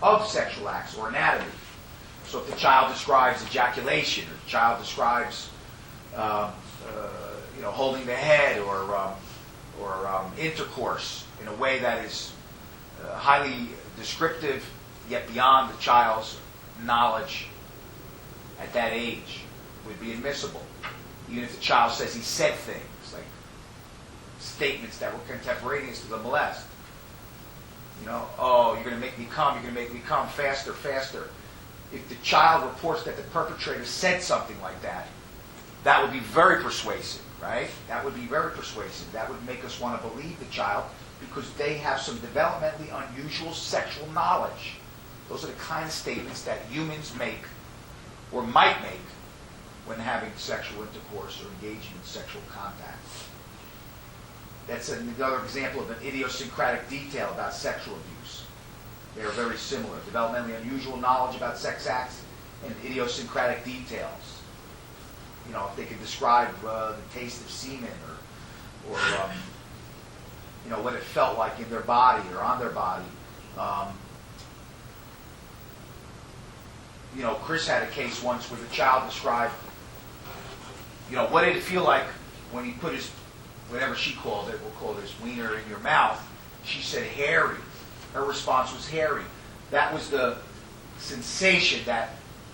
or anatomy. So if the child describes ejaculation, or the child describes, holding the head, or intercourse in a way that is highly descriptive, yet beyond the child's knowledge at that age, would be admissible. Even if the child says he said things, like statements that were contemporaneous to the molest. Oh, you're going to make me come, faster, faster. If the child reports that the perpetrator said something like that, that would be very persuasive, right? That would be very persuasive. That would make us want to believe the child because they have some developmentally unusual sexual knowledge. Those are the kind of statements that humans make or might make when having sexual intercourse or engaging in sexual contact. That's another example of an idiosyncratic detail about sexual abuse. They are very similar. Developmentally unusual knowledge about sex acts and idiosyncratic details. If they could describe the taste of semen or what it felt like in their body or on their body. Chris had a case once where the child described, what did it feel like when he put his, whatever she called it, we'll call this wiener in your mouth. She said hairy. Her response was hairy. That was the sensation that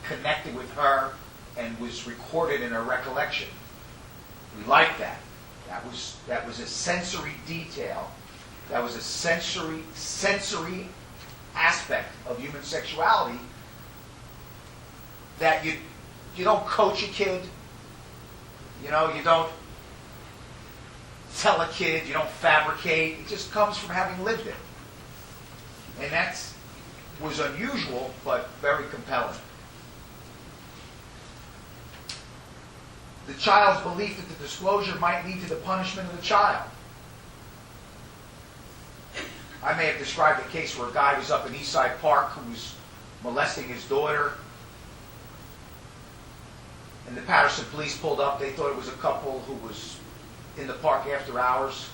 connected with her and was recorded in her recollection. We like that. That was a sensory detail. That was a sensory aspect of human sexuality that you don't coach a kid. You don't tell a kid. You don't fabricate. It just comes from having lived it. And that was unusual, but very compelling. The child's belief that the disclosure might lead to the punishment of the child. I may have described a case where a guy was up in Eastside Park who was molesting his daughter. And the Patterson police pulled up. They thought it was a couple who was in the park after hours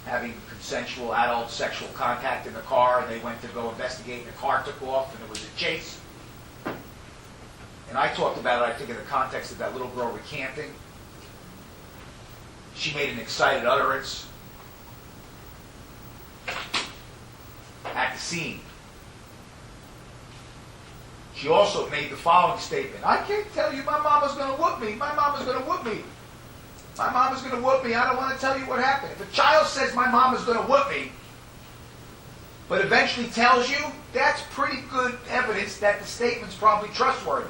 having consensual adult sexual contact in the car, and they went to go investigate, and the car took off, and it was a chase. And I talked about it, I think, in the context of that little girl recanting. She made an excited utterance at the scene. She also made the following statement. I can't tell you, my mama's going to whoop me. My mama's going to whoop me. My mama's going to whoop me. I don't want to tell you what happened. If a child says my mama's going to whoop me, but eventually tells you, that's pretty good evidence that the statement's probably trustworthy.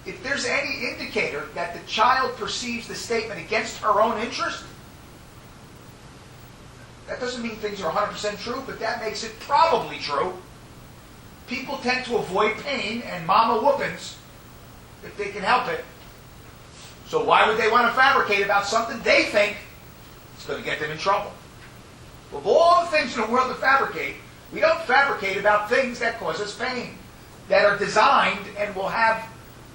If there's any indicator that the child perceives the statement against her own interest, that doesn't mean things are 100% true, but that makes it probably true. People tend to avoid pain and mama whoopings if they can help it. So why would they want to fabricate about something they think is going to get them in trouble? Of all the things in the world to fabricate, we don't fabricate about things that cause us pain, that are designed and will have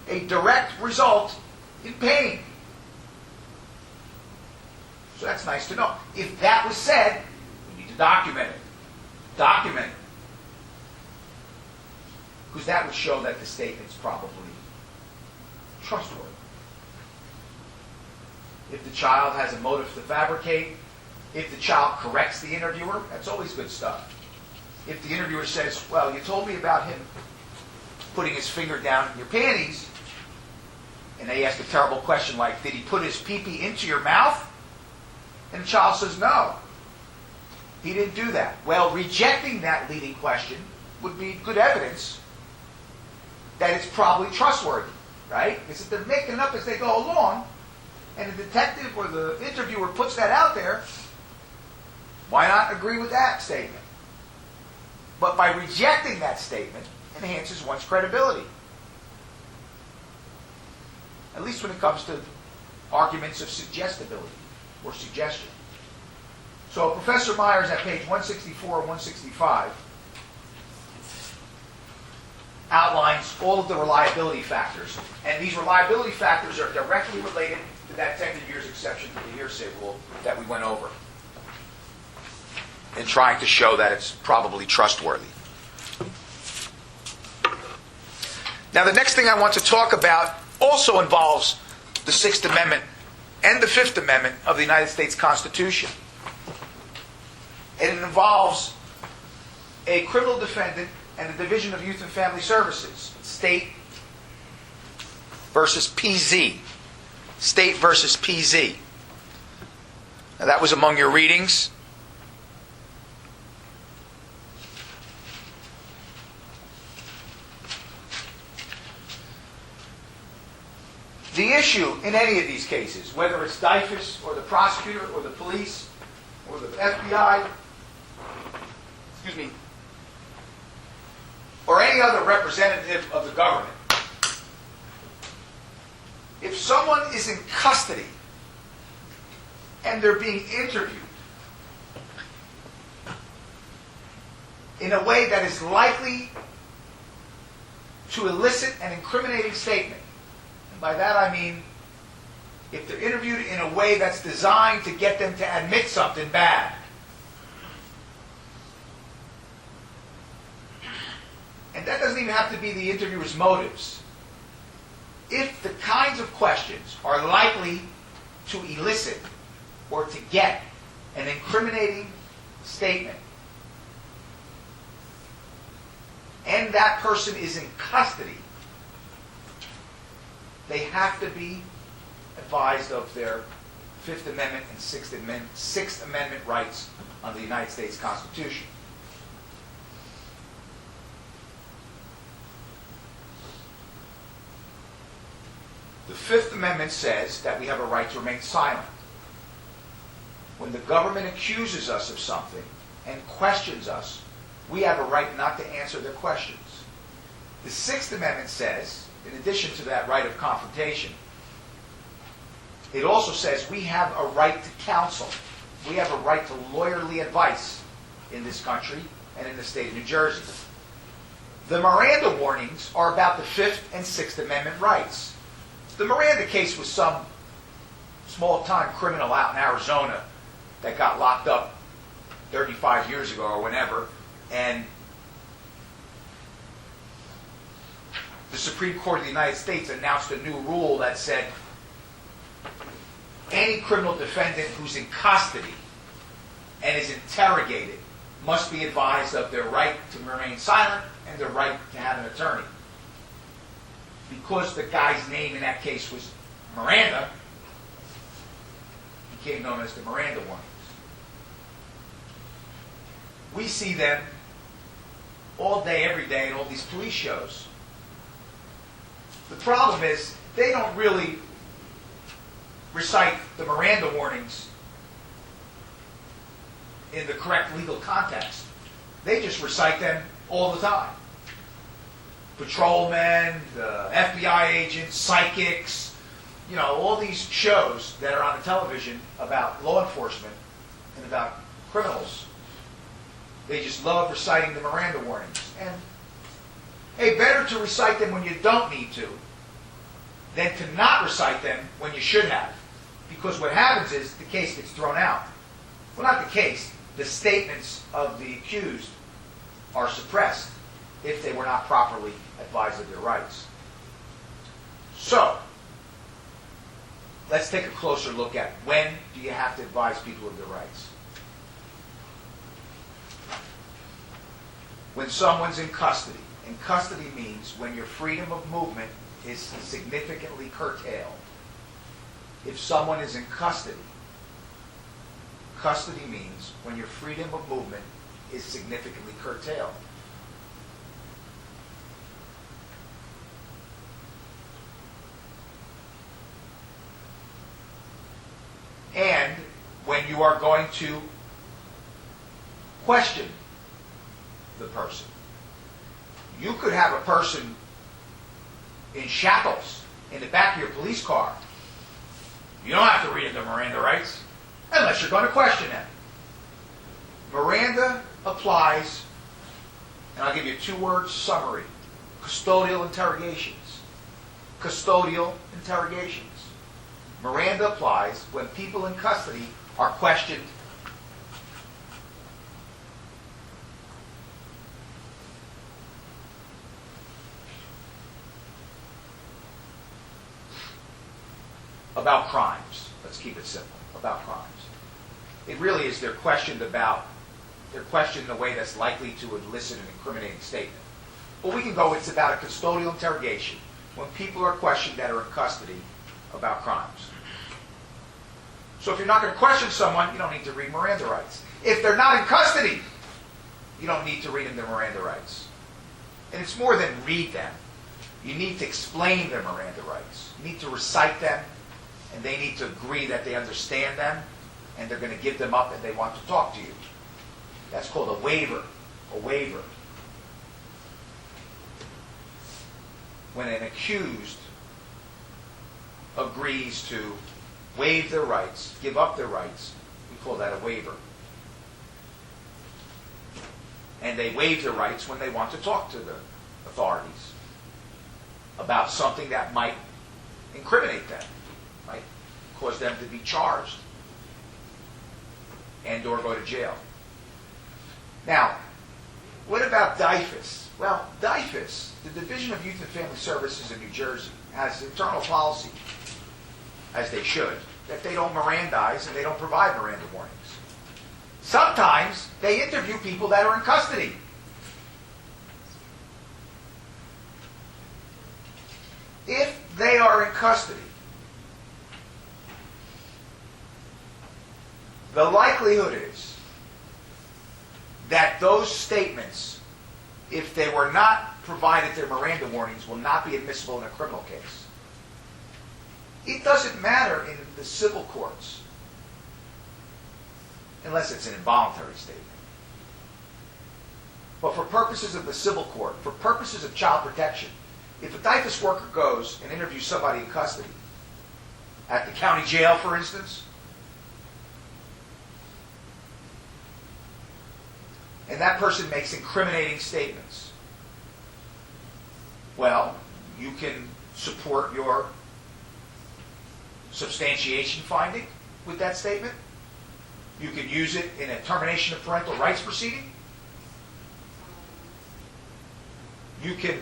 a direct result in pain. So that's nice to know. If that was said, we need to document it. Document it. Because that would show that the statement's probably trustworthy. If the child has a motive to fabricate, if the child corrects the interviewer, that's always good stuff. If the interviewer says, well, you told me about him putting his finger down in your panties, and they ask a terrible question like, did he put his pee-pee into your mouth? And the child says, no, he didn't do that. Well, rejecting that leading question would be good evidence that it's probably trustworthy, right? Because if they're making it up as they go along, and the detective or the interviewer puts that out there, why not agree with that statement? But by rejecting that statement, it enhances one's credibility. At least when it comes to arguments of suggestibility or suggestion. So Professor Myers at page 164 and 165 outlines all of the reliability factors. And these reliability factors are directly related to that 10 years exception to the hearsay rule that we went over, in trying to show that it's probably trustworthy. Now, the next thing I want to talk about also involves the Sixth Amendment and the Fifth Amendment of the United States Constitution. And it involves a criminal defendant and the Division of Youth and Family Services, State versus PZ. State versus PZ. Now, that was among your readings. The issue in any of these cases, whether it's DYFS or the prosecutor or the police or the FBI, or any other representative of the government, if someone is in custody and they're being interviewed in a way that is likely to elicit an incriminating statement, and by that I mean if they're interviewed in a way that's designed to get them to admit something bad, and that doesn't even have to be the interviewer's motives. If the kinds of questions are likely to elicit or to get an incriminating statement, and that person is in custody, they have to be advised of their Fifth Amendment and Sixth Amendment rights under the United States Constitution. The Fifth Amendment says that we have a right to remain silent. When the government accuses us of something and questions us, we have a right not to answer their questions. The Sixth Amendment says, in addition to that right of confrontation, it also says we have a right to counsel. We have a right to lawyerly advice in this country and in the state of New Jersey. The Miranda warnings are about the Fifth and Sixth Amendment rights. The Miranda case was some small-time criminal out in Arizona that got locked up 35 years ago or whenever, and the Supreme Court of the United States announced a new rule that said any criminal defendant who's in custody and is interrogated must be advised of their right to remain silent and their right to have an attorney. Because the guy's name in that case was Miranda, he became known as the Miranda warnings. We see them all day, every day in all these police shows. The problem is they don't really recite the Miranda warnings in the correct legal context. They just recite them all the time. Patrolmen, the FBI agents, psychics, you know, all these shows that are on the television about law enforcement and about criminals, they just love reciting the Miranda warnings. And, hey, better to recite them when you don't need to than to not recite them when you should have. Because what happens is the case gets thrown out. Well, not the case. The statements of the accused are suppressed if they were not properly advised of their rights. So, let's take a closer look at when do you have to advise people of their rights. When someone's in custody. And custody means when your freedom of movement is significantly curtailed. If someone is in custody, custody means when your freedom of movement is significantly curtailed. And when you are going to question the person. You could have a person in shackles in the back of your police car. You don't have to read their Miranda rights unless you're going to question them. Miranda applies, and I'll give you a two-word summary. Custodial interrogations. Custodial interrogations. Miranda applies when people in custody are questioned about crimes. Let's keep it simple. About crimes. It really is they're questioned in a way that's likely to elicit an incriminating statement. But we can go, it's about a custodial interrogation when people are questioned that are in custody about crimes. So if you're not going to question someone, you don't need to read Miranda rights. If they're not in custody, you don't need to read them their Miranda rights. And it's more than read them. You need to explain their Miranda rights. You need to recite them, and they need to agree that they understand them, and they're going to give them up and they want to talk to you. That's called a waiver. A waiver. When an accused agrees to waive their rights, give up their rights, we call that a waiver. And they waive their rights when they want to talk to the authorities about something that might incriminate them, might cause them to be charged and or go to jail. Now, what about DYFS? Well, DYFS, the Division of Youth and Family Services in New Jersey, has internal policy, as they should, that they don't Mirandize and they don't provide Miranda warnings. Sometimes they interview people that are in custody. If they are in custody, the likelihood is that those statements, if they were not provided their Miranda warnings, will not be admissible in a criminal case. It doesn't matter in the civil courts, unless it's an involuntary statement. But for purposes of the civil court, for purposes of child protection, if a DYFS worker goes and interviews somebody in custody, at the county jail, for instance, and that person makes incriminating statements, well, you can support your substantiation finding with that statement. You can use it in a termination of parental rights proceeding. You can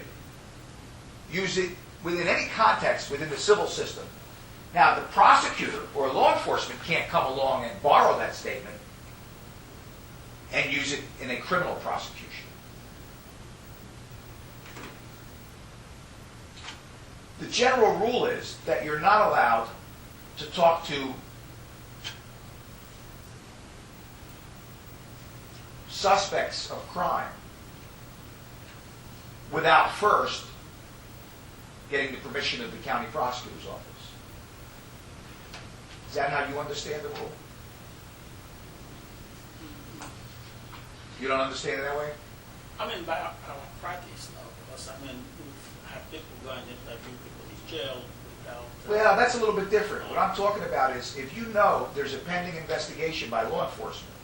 use it within any context within the civil system. Now, the prosecutor or law enforcement can't come along and borrow that statement and use it in a criminal prosecution. The general rule is that you're not allowed to talk to suspects of crime without first getting the permission of the county prosecutor's office. Is that how you understand the rule? You don't understand it that way? I mean, by our practice, no, because I mean, we've had people go and interview people in jail, we Well, that's a little bit different. What I'm talking about is if you know there's a pending investigation by law enforcement,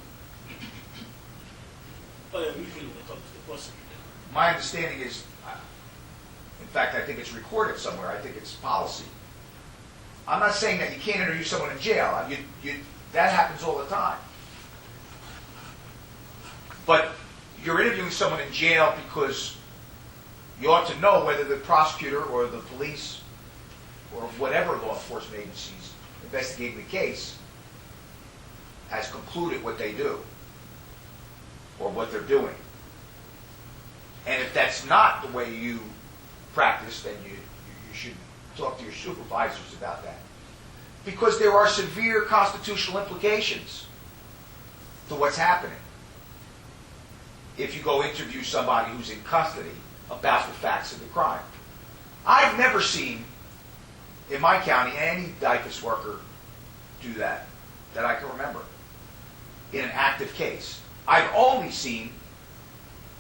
Oh, yeah, usually they talk to the prosecutor. my understanding is, in fact, I think it's recorded somewhere. I think it's policy. I'm not saying that you can't interview someone in jail. That happens all the time. But you're interviewing someone in jail because you ought to know whether the prosecutor or the police or whatever law enforcement agencies investigating the case has concluded what they do or what they're doing. And if that's not the way you practice, then you should talk to your supervisors about that. Because there are severe constitutional implications to what's happening if you go interview somebody who's in custody about the facts of the crime. I've never seen in my county any DIFAS worker do that I can remember in an active case. I've only seen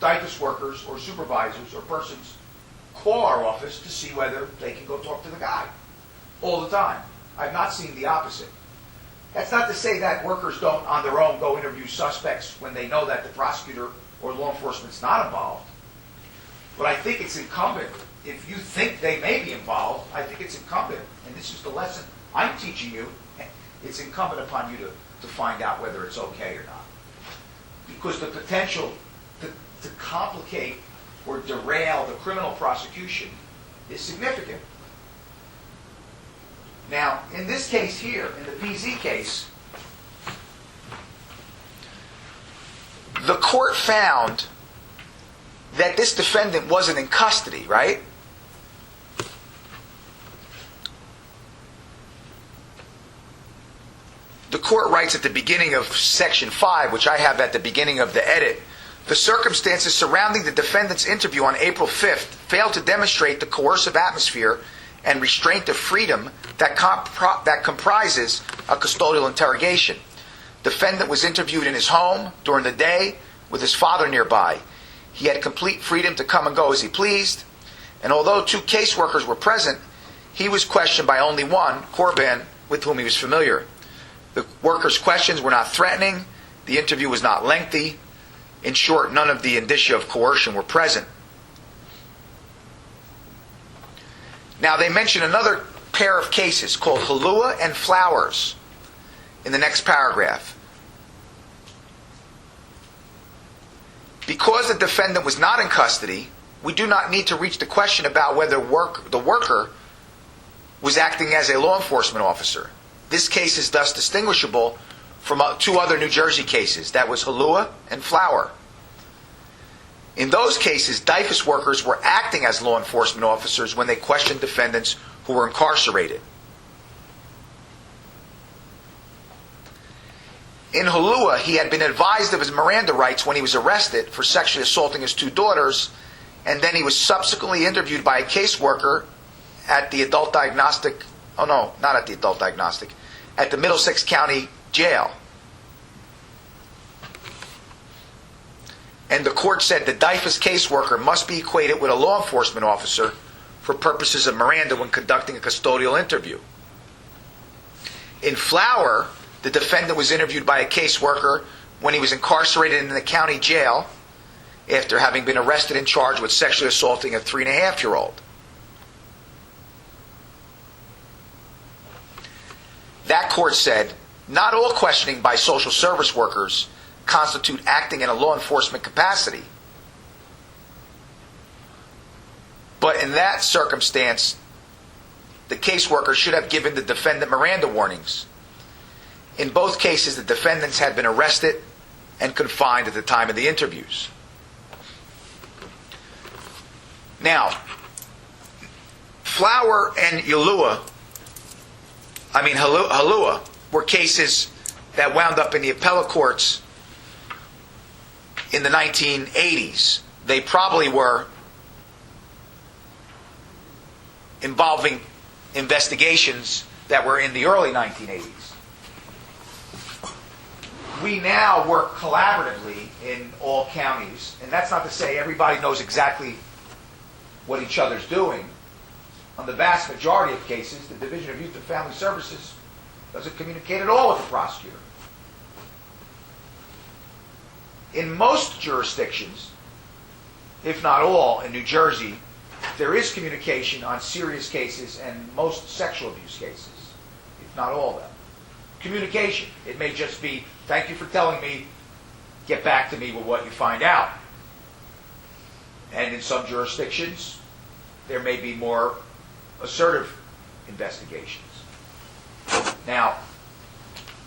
DIFAS workers or supervisors or persons call our office to see whether they can go talk to the guy all the time. I've not seen the opposite. That's not to say that workers don't on their own go interview suspects when they know that the prosecutor or law enforcement's not involved. But I think it's incumbent, if you think they may be involved, I think it's incumbent, and this is the lesson I'm teaching you, it's incumbent upon you to find out whether it's okay or not. Because the potential to complicate or derail the criminal prosecution is significant. Now, in this case here, in the PZ case, the court found that this defendant wasn't in custody, right? The court writes at the beginning of Section 5, which I have at the beginning of the edit, the circumstances surrounding the defendant's interview on April 5th failed to demonstrate the coercive atmosphere and restraint of freedom that comprises a custodial interrogation. Defendant was interviewed in his home during the day with his father nearby. He had complete freedom to come and go as he pleased, and although 2 caseworkers were present, he was questioned by only one, Corban, with whom he was familiar. The workers' questions were not threatening. The interview was not lengthy. In short, none of the indicia of coercion were present. Now, they mention another pair of cases called Halua and Flowers in the next paragraph. Because the defendant was not in custody, we do not need to reach the question about whether the worker was acting as a law enforcement officer. This case is thus distinguishable from 2 other New Jersey cases. That was Halua and Flower. In those cases, DIFAS workers were acting as law enforcement officers when they questioned defendants who were incarcerated. In Halua, he had been advised of his Miranda rights when he was arrested for sexually assaulting his 2 daughters, and then he was subsequently interviewed by a caseworker at the adult diagnostic, at the Middlesex County Jail. And the court said the DIFAS caseworker must be equated with a law enforcement officer for purposes of Miranda when conducting a custodial interview. In Flower, the defendant was interviewed by a caseworker when he was incarcerated in the county jail after having been arrested and charged with sexually assaulting a 3.5-year-old. That court said, not all questioning by social service workers constitute acting in a law enforcement capacity. But in that circumstance, the caseworker should have given the defendant Miranda warnings. In both cases, the defendants had been arrested and confined at the time of the interviews. Now, Flower and Halua were cases that wound up in the appellate courts in the 1980s. They probably were involving investigations that were in the early 1980s. We now work collaboratively in all counties, and that's not to say everybody knows exactly what each other's doing, on the vast majority of cases, the Division of Youth and Family Services doesn't communicate at all with the prosecutor. In most jurisdictions, if not all, in New Jersey, there is communication on serious cases and most sexual abuse cases, if not all of them. Communication. It may just be, thank you for telling me, get back to me with what you find out. And in some jurisdictions, there may be more assertive investigations. Now,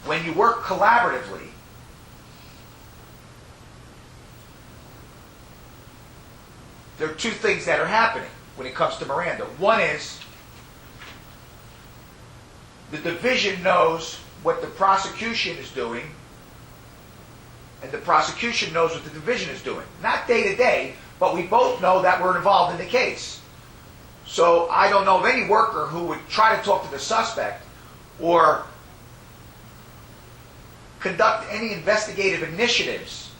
when you work collaboratively, there are two things that are happening when it comes to Miranda. One is the division knows what the prosecution is doing, and the prosecution knows what the division is doing. Not day to day, but we both know that we're involved in the case. So I don't know of any worker who would try to talk to the suspect or conduct any investigative initiatives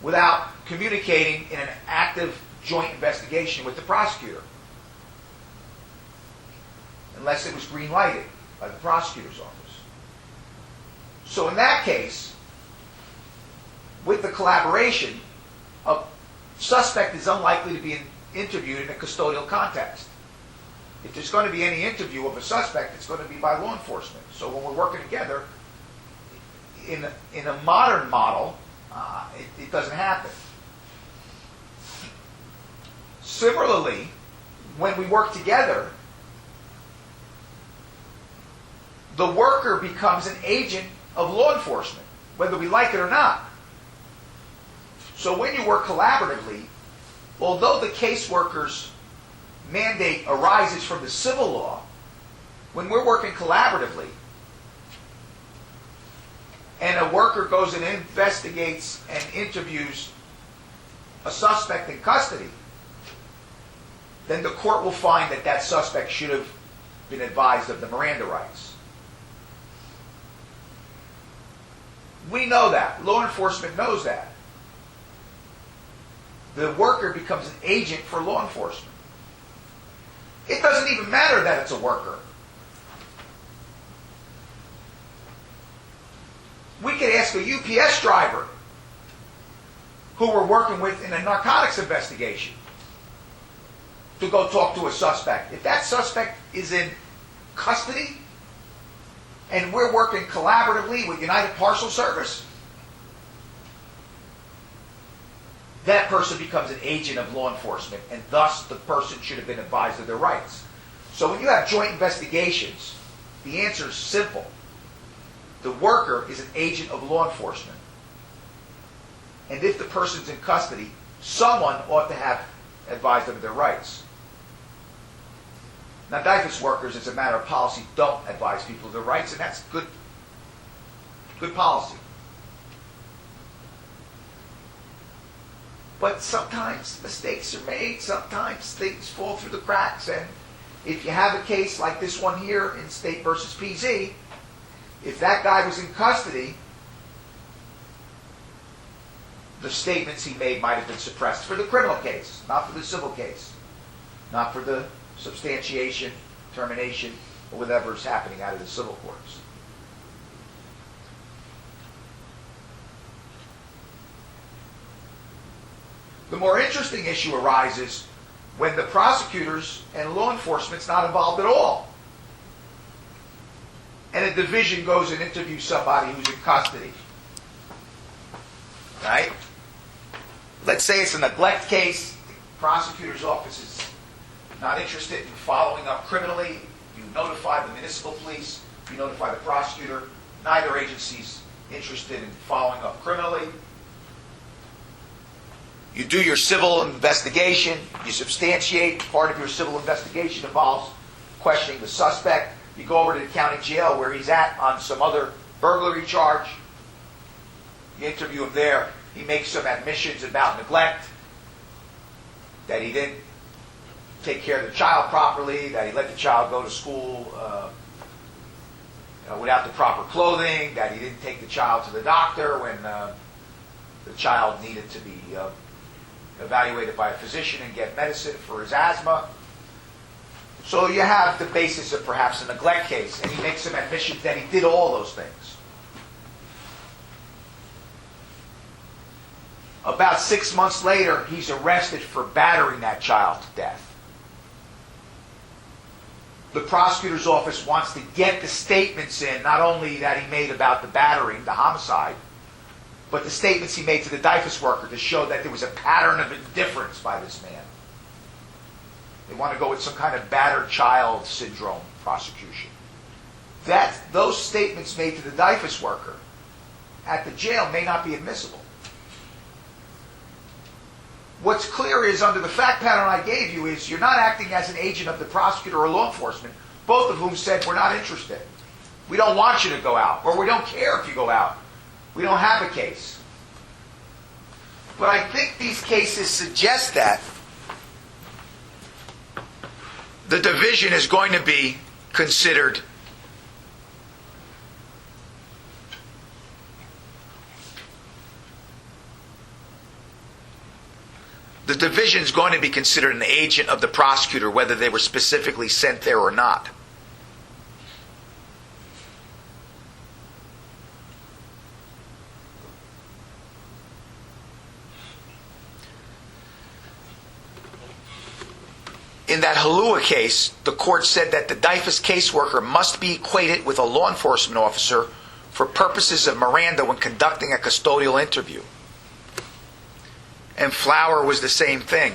without communicating in an active joint investigation with the prosecutor, unless it was green lighted by the prosecutor's office. So in that case, with the collaboration, a suspect is unlikely to be interviewed in a custodial context. If there's going to be any interview of a suspect, it's going to be by law enforcement. So when we're working together, in a modern model, it doesn't happen. Similarly, when we work together, the worker becomes an agent of law enforcement, whether we like it or not. So when you work collaboratively, although the caseworker's mandate arises from the civil law, when we're working collaboratively, and a worker goes and investigates and interviews a suspect in custody, then the court will find that that suspect should have been advised of the Miranda rights. We know that. Law enforcement knows that. The worker becomes an agent for law enforcement. It doesn't even matter that it's a worker. We could ask a UPS driver who we're working with in a narcotics investigation to go talk to a suspect. If that suspect is in custody and we're working collaboratively with United Parcel Service, that person becomes an agent of law enforcement, and thus the person should have been advised of their rights. So when you have joint investigations, the answer is simple. The worker is an agent of law enforcement. And if the person's in custody, someone ought to have advised them of their rights. Now, DIFAS workers, as a matter of policy, don't advise people of their rights, and that's good policy. But sometimes mistakes are made, sometimes things fall through the cracks, and if you have a case like this one here in State versus PZ, if that guy was in custody, the statements he made might have been suppressed for the criminal case, not for the civil case, not for the substantiation, termination, or whatever is happening out of the civil courts. The more interesting issue arises when the prosecutors and law enforcement's not involved at all. And a division goes and interviews somebody who's in custody. Right? Let's say it's a neglect case. The prosecutor's office is not interested in following up criminally. You notify the municipal police. You notify the prosecutor. Neither agency's interested in following up criminally. You do your civil investigation. You substantiate. Part of your civil investigation involves questioning the suspect. You go over to the county jail where he's at on some other burglary charge. You interview him there. He makes some admissions about neglect, that he didn't take care of the child properly, that he let the child go to school without the proper clothing, that he didn't take the child to the doctor when the child needed to be evaluated by a physician and get medicine for his asthma. So you have the basis of perhaps a neglect case, and he makes some admissions that he did all those things. About 6 months later, he's arrested for battering that child to death. The prosecutor's office wants to get the statements in, not only that he made about the battering, the homicide, but the statements he made to the DIFAS worker to show that there was a pattern of indifference by this man. They want to go with some kind of battered child syndrome prosecution. Those statements made to the DIFAS worker at the jail may not be admissible. What's clear is, under the fact pattern I gave you, is you're not acting as an agent of the prosecutor or law enforcement, both of whom said, we're not interested. We don't want you to go out, or we don't care if you go out. We don't have a case. But I think these cases suggest that the division is going to be considered an agent of the prosecutor, whether they were specifically sent there or not. In that Halua case, the court said that the DIFAS caseworker must be equated with a law enforcement officer for purposes of Miranda when conducting a custodial interview. And Flower was the same thing.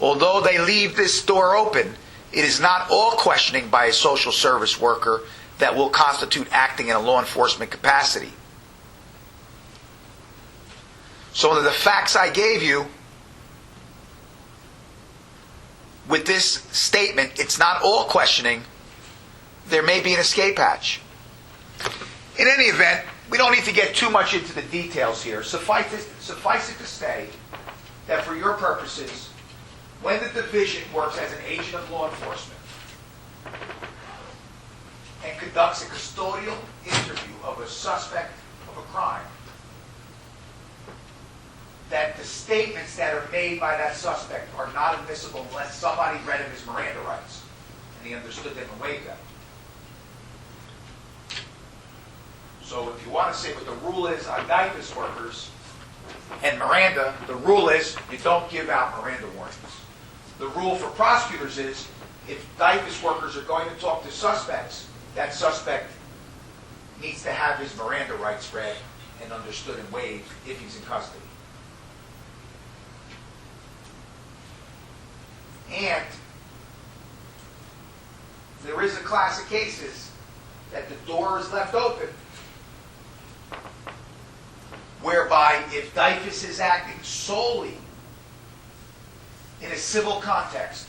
Although they leave this door open, it is not all questioning by a social service worker that will constitute acting in a law enforcement capacity. So under the facts I gave you, with this statement, it's not all questioning. There may be an escape hatch. In any event, we don't need to get too much into the details here. Suffice it to say that for your purposes, when the division works as an agent of law enforcement and conducts a custodial interview of a suspect of a crime, that the statements that are made by that suspect are not admissible unless somebody read him his Miranda rights and he understood them and waived them. So if you want to say what the rule is on DIFAS workers and Miranda, the rule is you don't give out Miranda warnings. The rule for prosecutors is if DIFAS workers are going to talk to suspects, that suspect needs to have his Miranda rights read and understood and waived if he's in custody. And there is a class of cases that the door is left open, whereby if DIFAS is acting solely in a civil context,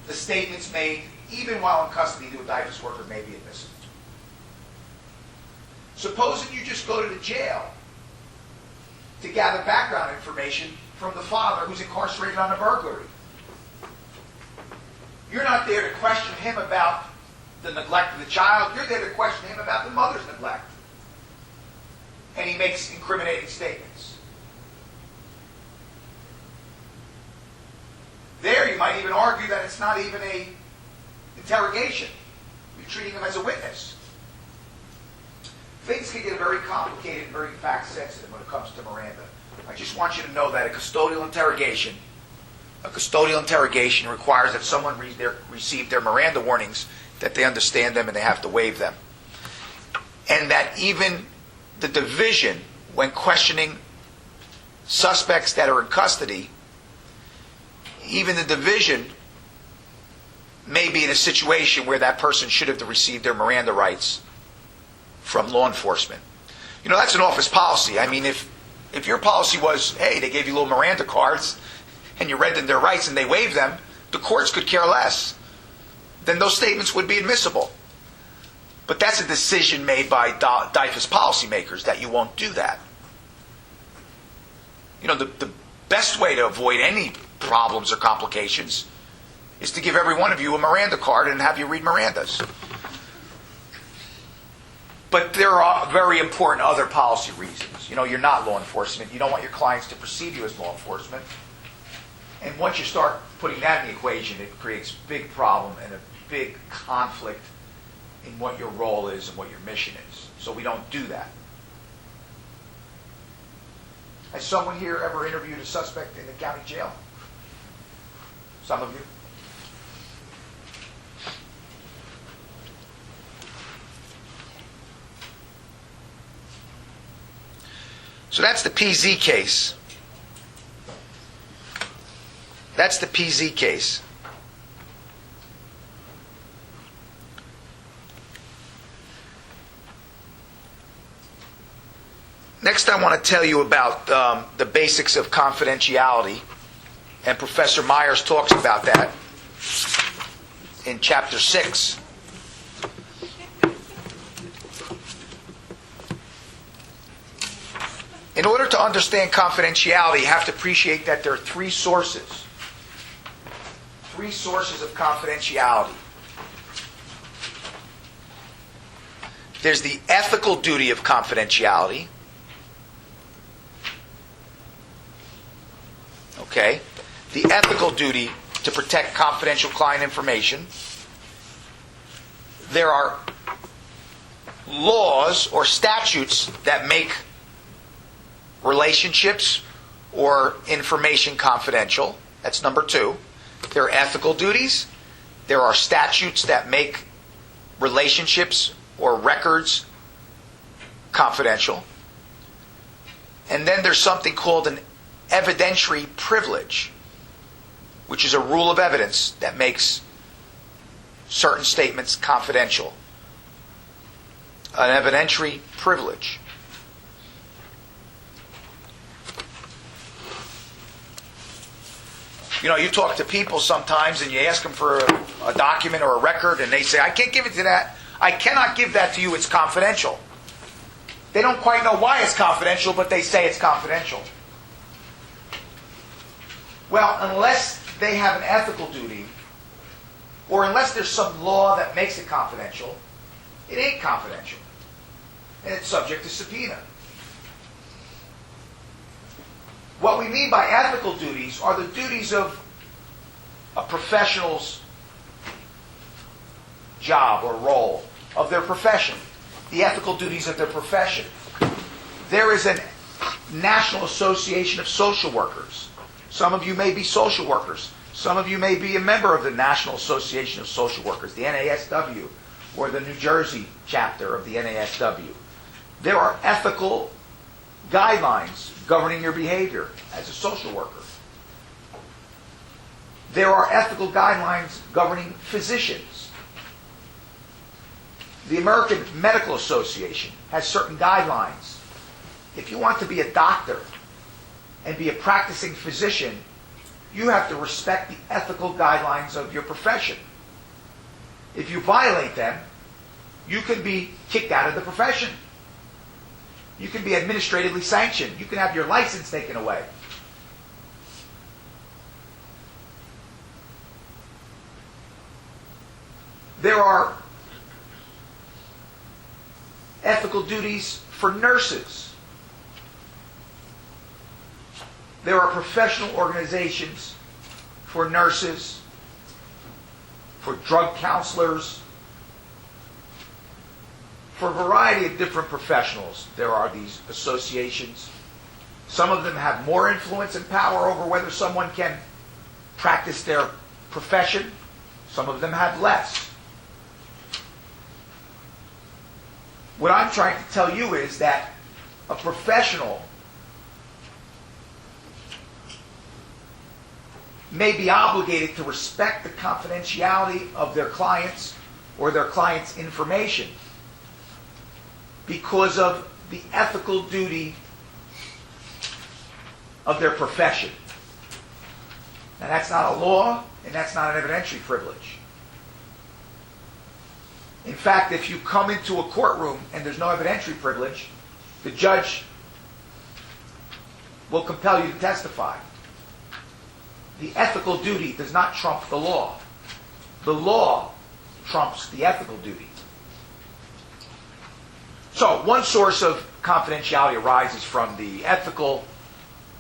the statements made, even while in custody to a DIFAS worker, may be admissible. Supposing you just go to the jail to gather background information from the father who's incarcerated on a burglary. You're not there to question him about the neglect of the child. You're there to question him about the mother's neglect. And he makes incriminating statements. There you might even argue that it's not even a interrogation. You're treating him as a witness. Things can get very complicated and very fact sensitive when it comes to Miranda. I just want you to know that a custodial interrogation requires that someone receive their Miranda warnings, that they understand them and they have to waive them. And that even the division, when questioning suspects that are in custody, even the division may be in a situation where that person should have received their Miranda rights from law enforcement. You know, that's an office policy. I mean, if your policy was, hey, they gave you little Miranda cards and you read them their rights and they waived them, the courts could care less. Then those statements would be admissible. But that's a decision made by DIFAS policymakers that you won't do that. You know, the best way to avoid any problems or complications is to give every one of you a Miranda card and have you read Mirandas. But there are very important other policy reasons. You know, you're not law enforcement. You don't want your clients to perceive you as law enforcement. And once you start putting that in the equation, it creates a big problem and a big conflict in what your role is and what your mission is. So we don't do that. Has someone here ever interviewed a suspect in the county jail? Some of you? So that's the PZ case. That's the PZ case. Next, I want to tell you about the basics of confidentiality, and Professor Myers talks about that in Chapter 6. In order to understand confidentiality, you have to appreciate that there are three sources. Three sources of confidentiality. There's the ethical duty of confidentiality. Okay? The ethical duty to protect confidential client information. There are laws or statutes that make relationships or information confidential. That's number two. There are ethical duties. There are statutes that make relationships or records confidential. And then there's something called an evidentiary privilege, which is a rule of evidence that makes certain statements confidential. An evidentiary privilege. You know, you talk to people sometimes and you ask them for a document or a record and they say, I can't give it to that. I cannot give that to you, it's confidential. They don't quite know why it's confidential, but they say it's confidential. Well, unless they have an ethical duty, or unless there's some law that makes it confidential, it ain't confidential. And it's subject to subpoena. What we mean by ethical duties are the duties of a professional's job or role, of their profession, the ethical duties of their profession. There is a National Association of Social Workers. Some of you may be social workers. Some of you may be a member of the National Association of Social Workers, the NASW, or the New Jersey chapter of the NASW. There are ethical guidelines governing your behavior as a social worker. There are ethical guidelines governing physicians. The American Medical Association has certain guidelines. If you want to be a doctor and be a practicing physician, you have to respect the ethical guidelines of your profession. If you violate them, you can be kicked out of the profession. You can be administratively sanctioned. You can have your license taken away. There are ethical duties for nurses. There are professional organizations for nurses, for drug counselors, for a variety of different professionals. There are these associations. Some of them have more influence and power over whether someone can practice their profession. Some of them have less. What I'm trying to tell you is that a professional may be obligated to respect the confidentiality of their clients or their clients' information because of the ethical duty of their profession. Now, that's not a law, and that's not an evidentiary privilege. In fact, if you come into a courtroom and there's no evidentiary privilege, the judge will compel you to testify. The ethical duty does not trump the law. The law trumps the ethical duty. So, one source of confidentiality arises from the ethical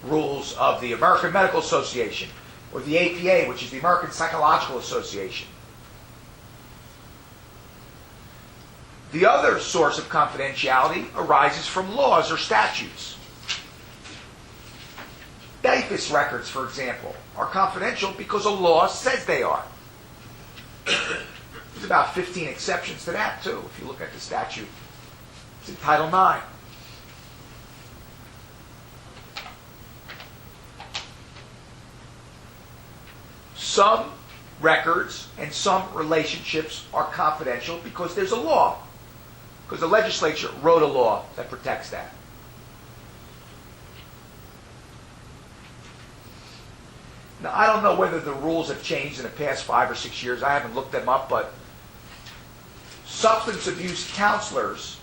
rules of the American Medical Association. or the APA, which is the American Psychological Association. The other source of confidentiality arises from laws or statutes. DIFUS records, for example, are confidential because a law says they are. There's about 15 exceptions to that, too, if you look at the statute. It's in Title IX. Some records and some relationships are confidential because there's a law, because the legislature wrote a law that protects that. Now, I don't know whether the rules have changed in the past 5 or 6 years. I haven't looked them up, but substance abuse counselors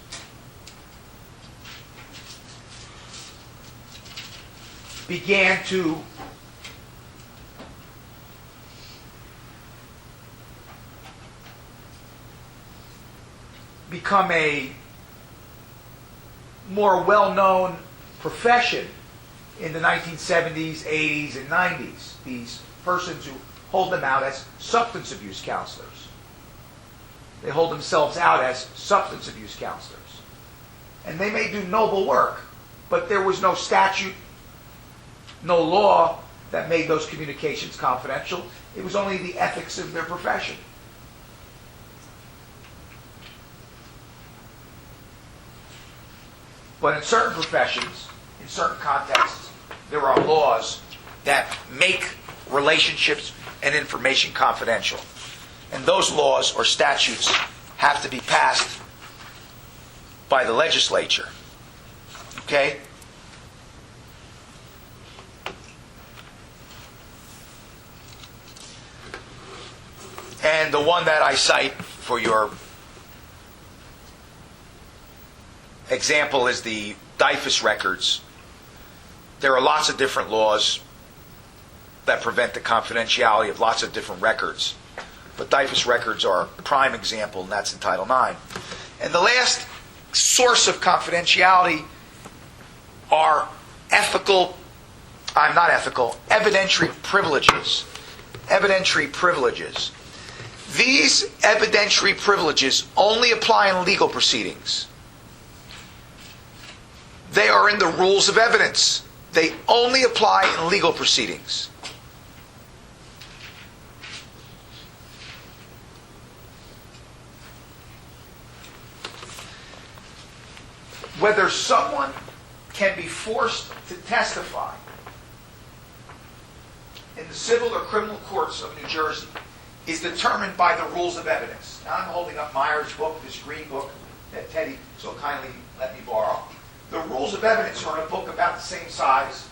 began to become a more well-known profession in the 1970s, 80s, and 90s. These persons who hold them out as substance abuse counselors. They hold themselves out as substance abuse counselors. And they may do noble work, but there was no statute, no law that made those communications confidential. It was only the ethics of their profession. But in certain professions, in certain contexts, there are laws that make relationships and information confidential. And those laws or statutes have to be passed by the legislature. Okay? And the one that I cite for your example is the DIFUS records. There are lots of different laws that prevent the confidentiality of lots of different records. But DIFUS records are a prime example, and that's in Title IX. And the last source of confidentiality are evidentiary privileges. Evidentiary privileges. These evidentiary privileges only apply in legal proceedings. They are in the rules of evidence. They only apply in legal proceedings. Whether someone can be forced to testify in the civil or criminal courts of New Jersey is determined by the rules of evidence. Now I'm holding up Meyer's book, this green book that Teddy so kindly let me borrow. The rules of evidence are in a book about the same size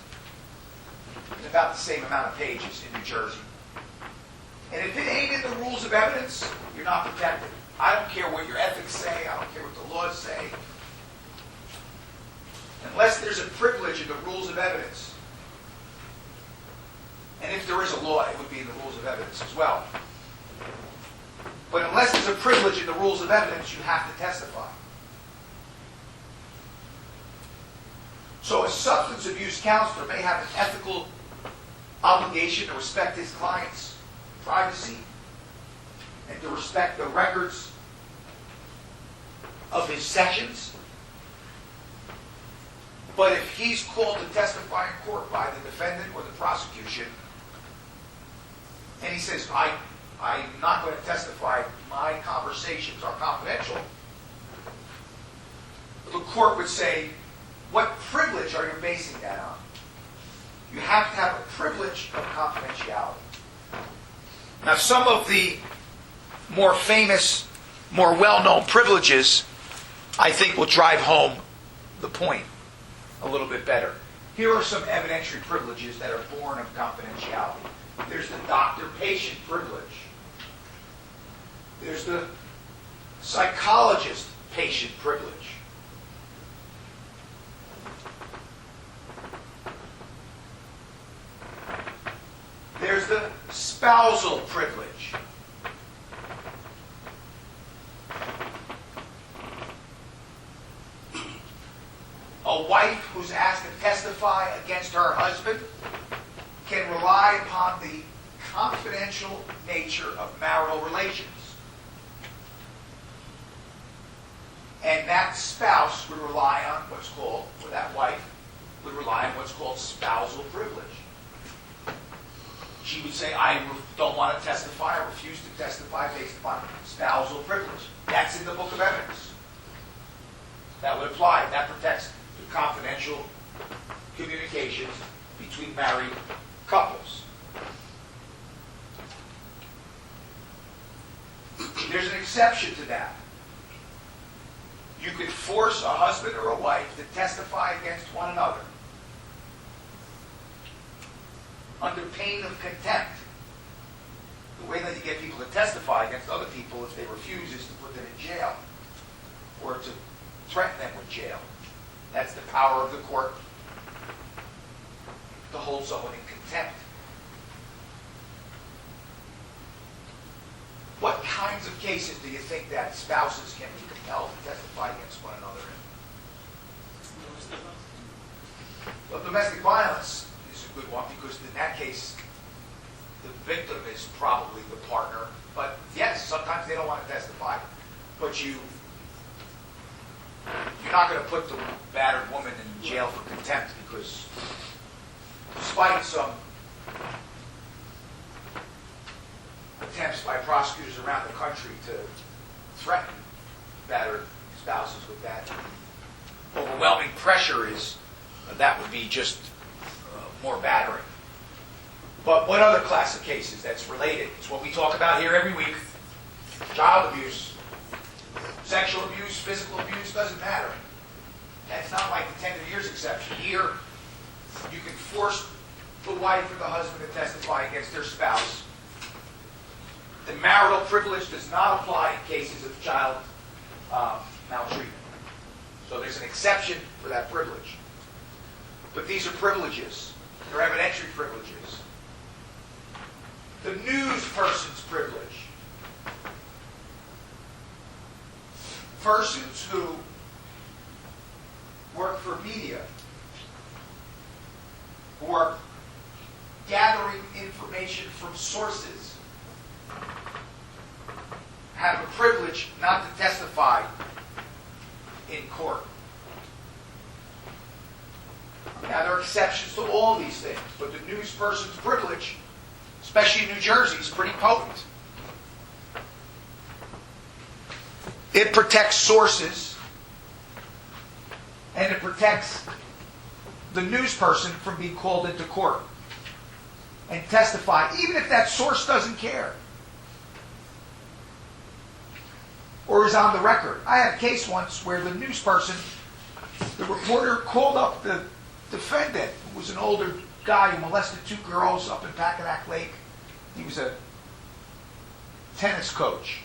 and about the same amount of pages in New Jersey. And if it ain't in the rules of evidence, you're not protected. I don't care what your ethics say. I don't care what the laws say. Unless there's a privilege in the rules of evidence. And if there is a law, it would be in the rules of evidence as well. But unless there's a privilege in the rules of evidence, you have to testify. So a substance abuse counselor may have an ethical obligation to respect his client's privacy and to respect the records of his sessions. But if he's called to testify in court by the defendant or the prosecution, and he says, I'm not going to testify, my conversations are confidential, the court would say, what privilege are you basing that on? You have to have a privilege of confidentiality. Now, some of the more famous, more well-known privileges, I think, will drive home the point a little bit better. Here are some evidentiary privileges that are born of confidentiality. There's the doctor-patient privilege. There's the psychologist-patient privilege. There's the spousal privilege. A wife who's asked to testify against her husband can rely upon the confidential nature of marital relations. And that spouse would rely on what's called, or that wife would rely on what's called spousal privilege. She would say, I don't want to testify, I refuse to testify based upon spousal privilege. That's in the Book of Evidence. That would apply. That protects the confidential communications between married couples. There's an exception to that. You could force a husband or a wife to testify against one another under pain of contempt. The way that you get people to testify against other people if they refuse is to put them in jail or to threaten them with jail. That's the power of the court to hold someone in contempt. What kinds of cases do you think that spouses can be compelled to testify against one another in? Well, domestic violence is a good one because in that case, the victim is probably the partner. But yes, sometimes they don't want to testify. But you're not going to put the battered woman in jail for contempt because despite some attempts by prosecutors around the country to threaten battered spouses with that, overwhelming pressure is that would be just more battering. But what other class of cases that's related? It's what we talk about here every week. Child abuse, sexual abuse, physical abuse, doesn't matter. That's not like the tender years exception. Here, you can force the wife or the husband to testify against their spouse. The marital privilege does not apply in cases of child maltreatment. So there's an exception for that privilege. But these are privileges. They're evidentiary privileges. The news person's privilege. Persons who work for media, who are gathering information from sources, have a privilege not to testify in court. Now, there are exceptions to all these things, but the news person's privilege, especially in New Jersey, is pretty potent. It protects sources, and it protects the news person from being called into court and testify, even if that source doesn't care or is on the record. I had a case once where the news person, the reporter, called up the defendant, who was an older guy who molested 2 girls up in Packanack Lake. He was a tennis coach.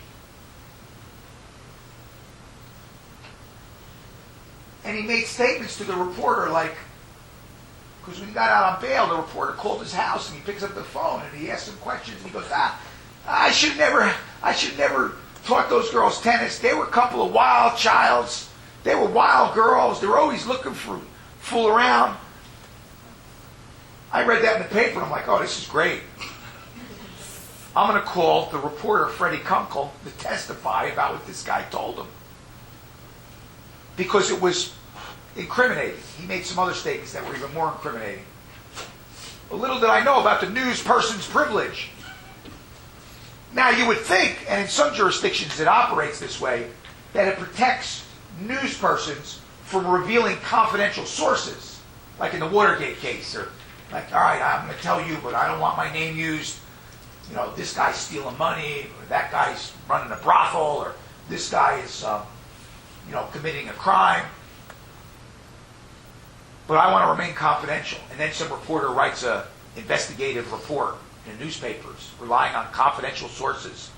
And he made statements to the reporter like, because when he got out on bail, the reporter called his house and he picks up the phone and he asks him questions and he goes, I should never taught those girls tennis. They were a couple of wild childs. They were wild girls. They were always looking for fool around. I read that in the paper and I'm like, oh, this is great. I'm going to call the reporter, Freddie Kunkel, to testify about what this guy told him. Because it was incriminating. He made some other statements that were even more incriminating. A little did I know about the news person's privilege. Now, you would think, and in some jurisdictions it operates this way, that it protects news persons from revealing confidential sources, like in the Watergate case, or like, all right, I'm going to tell you, but I don't want my name used. You know, this guy's stealing money, or that guy's running a brothel, or this guy is, committing a crime. But I want to remain confidential. And then some reporter writes an investigative report in newspapers, relying on confidential sources.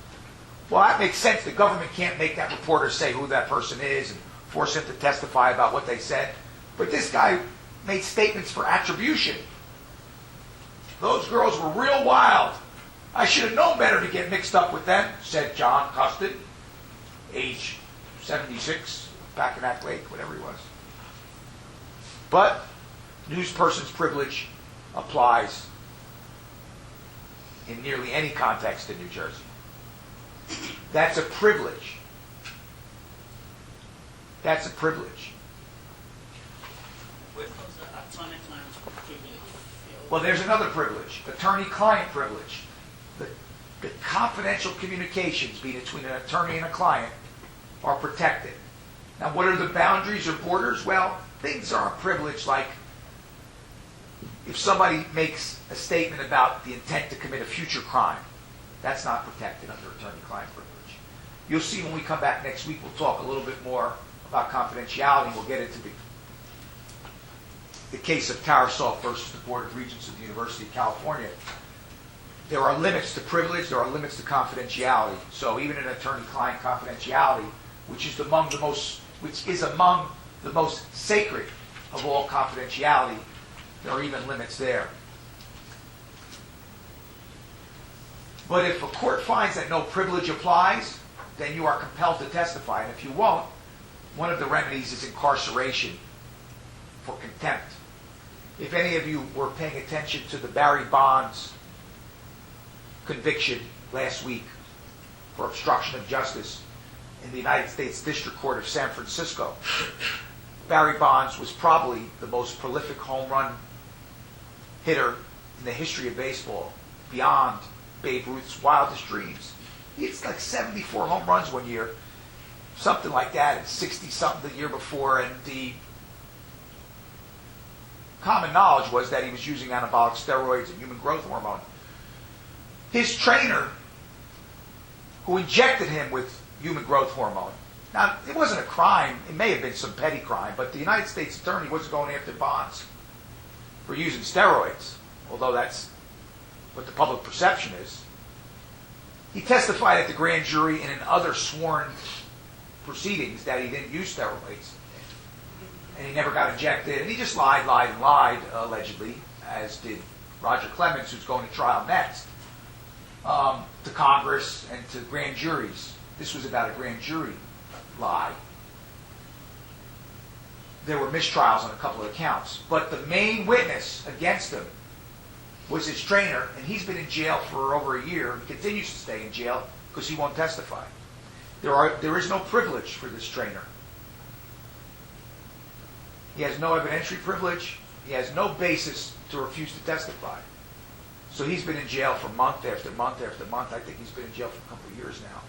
Well, that makes sense. The government can't make that reporter say who that person is and force him to testify about what they said. But this guy made statements for attribution. Those girls were real wild. I should have known better to get mixed up with them, said John Custon, age 76, Packanack Lake, whatever he was. But news person's privilege applies in nearly any context in New Jersey. That's a privilege. That's a privilege. Well, there's another privilege, attorney-client privilege. The confidential communications between an attorney and a client are protected. Now, what are the boundaries or borders? Well, things are a privilege, like if somebody makes a statement about the intent to commit a future crime, that's not protected under attorney-client privilege. You'll see when we come back next week, we'll talk a little bit more about confidentiality. We'll get into the case of Tarasov versus the Board of Regents of the University of California. There are limits to privilege, there are limits to confidentiality. So even in attorney-client confidentiality, which is among the most sacred of all confidentiality, there are even limits there. But if a court finds that no privilege applies, then you are compelled to testify. And if you won't, one of the remedies is incarceration for contempt. If any of you were paying attention to the Barry Bonds conviction last week for obstruction of justice in the United States District Court of San Francisco, Barry Bonds was probably the most prolific home run hitter in the history of baseball, beyond Babe Ruth's wildest dreams. He hit like 74 home runs one year, something like that, and 60-something the year before, and the common knowledge was that he was using anabolic steroids and human growth hormone. His trainer, who injected him with human growth hormone, now, it wasn't a crime, it may have been some petty crime, but the United States Attorney wasn't going after Bonds for using steroids, although that's what the public perception is. He testified at the grand jury and in other sworn proceedings that he didn't use steroids, and he never got injected, and he just lied, allegedly, as did Roger Clemens, who's going to trial next, to Congress and to grand juries. This was about a grand jury lie. There were mistrials on a couple of accounts, but the main witness against him was his trainer, and he's been in jail for over a year and continues to stay in jail because he won't testify. There is no privilege for this trainer. He has no evidentiary privilege. He has no basis to refuse to testify. So he's been in jail for month after month after month. I think he's been in jail for a couple of years now.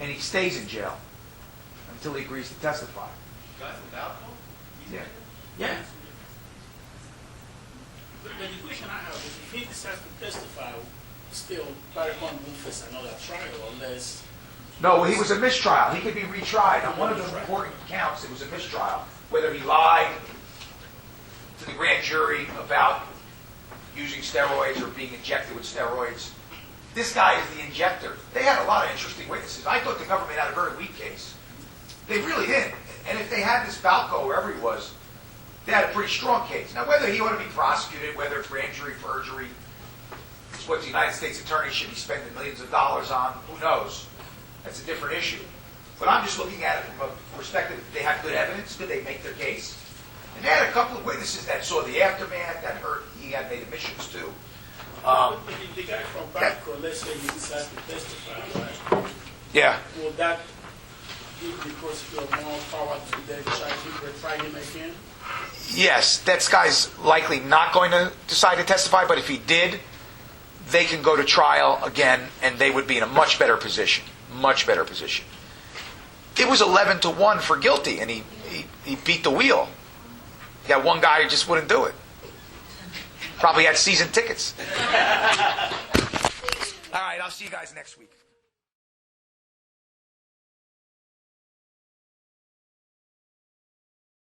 And he stays in jail until he agrees to testify. Guy from Balco? Yeah. Yeah. The question I have is, if he decides to testify, still, Barry Bond will face another trial unless... No, well, he was a mistrial. He could be retried. On one of the important counts, it was a mistrial. Whether he lied to the grand jury about using steroids or being injected with steroids. This guy is the injector. They had a lot of interesting witnesses. I thought the government had a very weak case. They really did. And if they had this Balco, wherever he was, they had a pretty strong case. Now, whether he ought to be prosecuted, whether it's grand jury perjury, it's what the United States Attorney should be spending millions of dollars on, who knows? That's a different issue. But I'm just looking at it from a perspective, they have good evidence, did they make their case? And they had a couple of witnesses that saw the aftermath, that heard he had made admissions too. But the guy from Balco, let's say he decides to testify, right? Yeah. Will that give the prosecutor more power to then try him again? Yes, that guy's likely not going to decide to testify, but if he did, they can go to trial again, and they would be in a much better position. Much better position. It was 11-1 for guilty, and he beat the wheel. You got one guy who just wouldn't do it. Probably had season tickets. All right, I'll see you guys next week.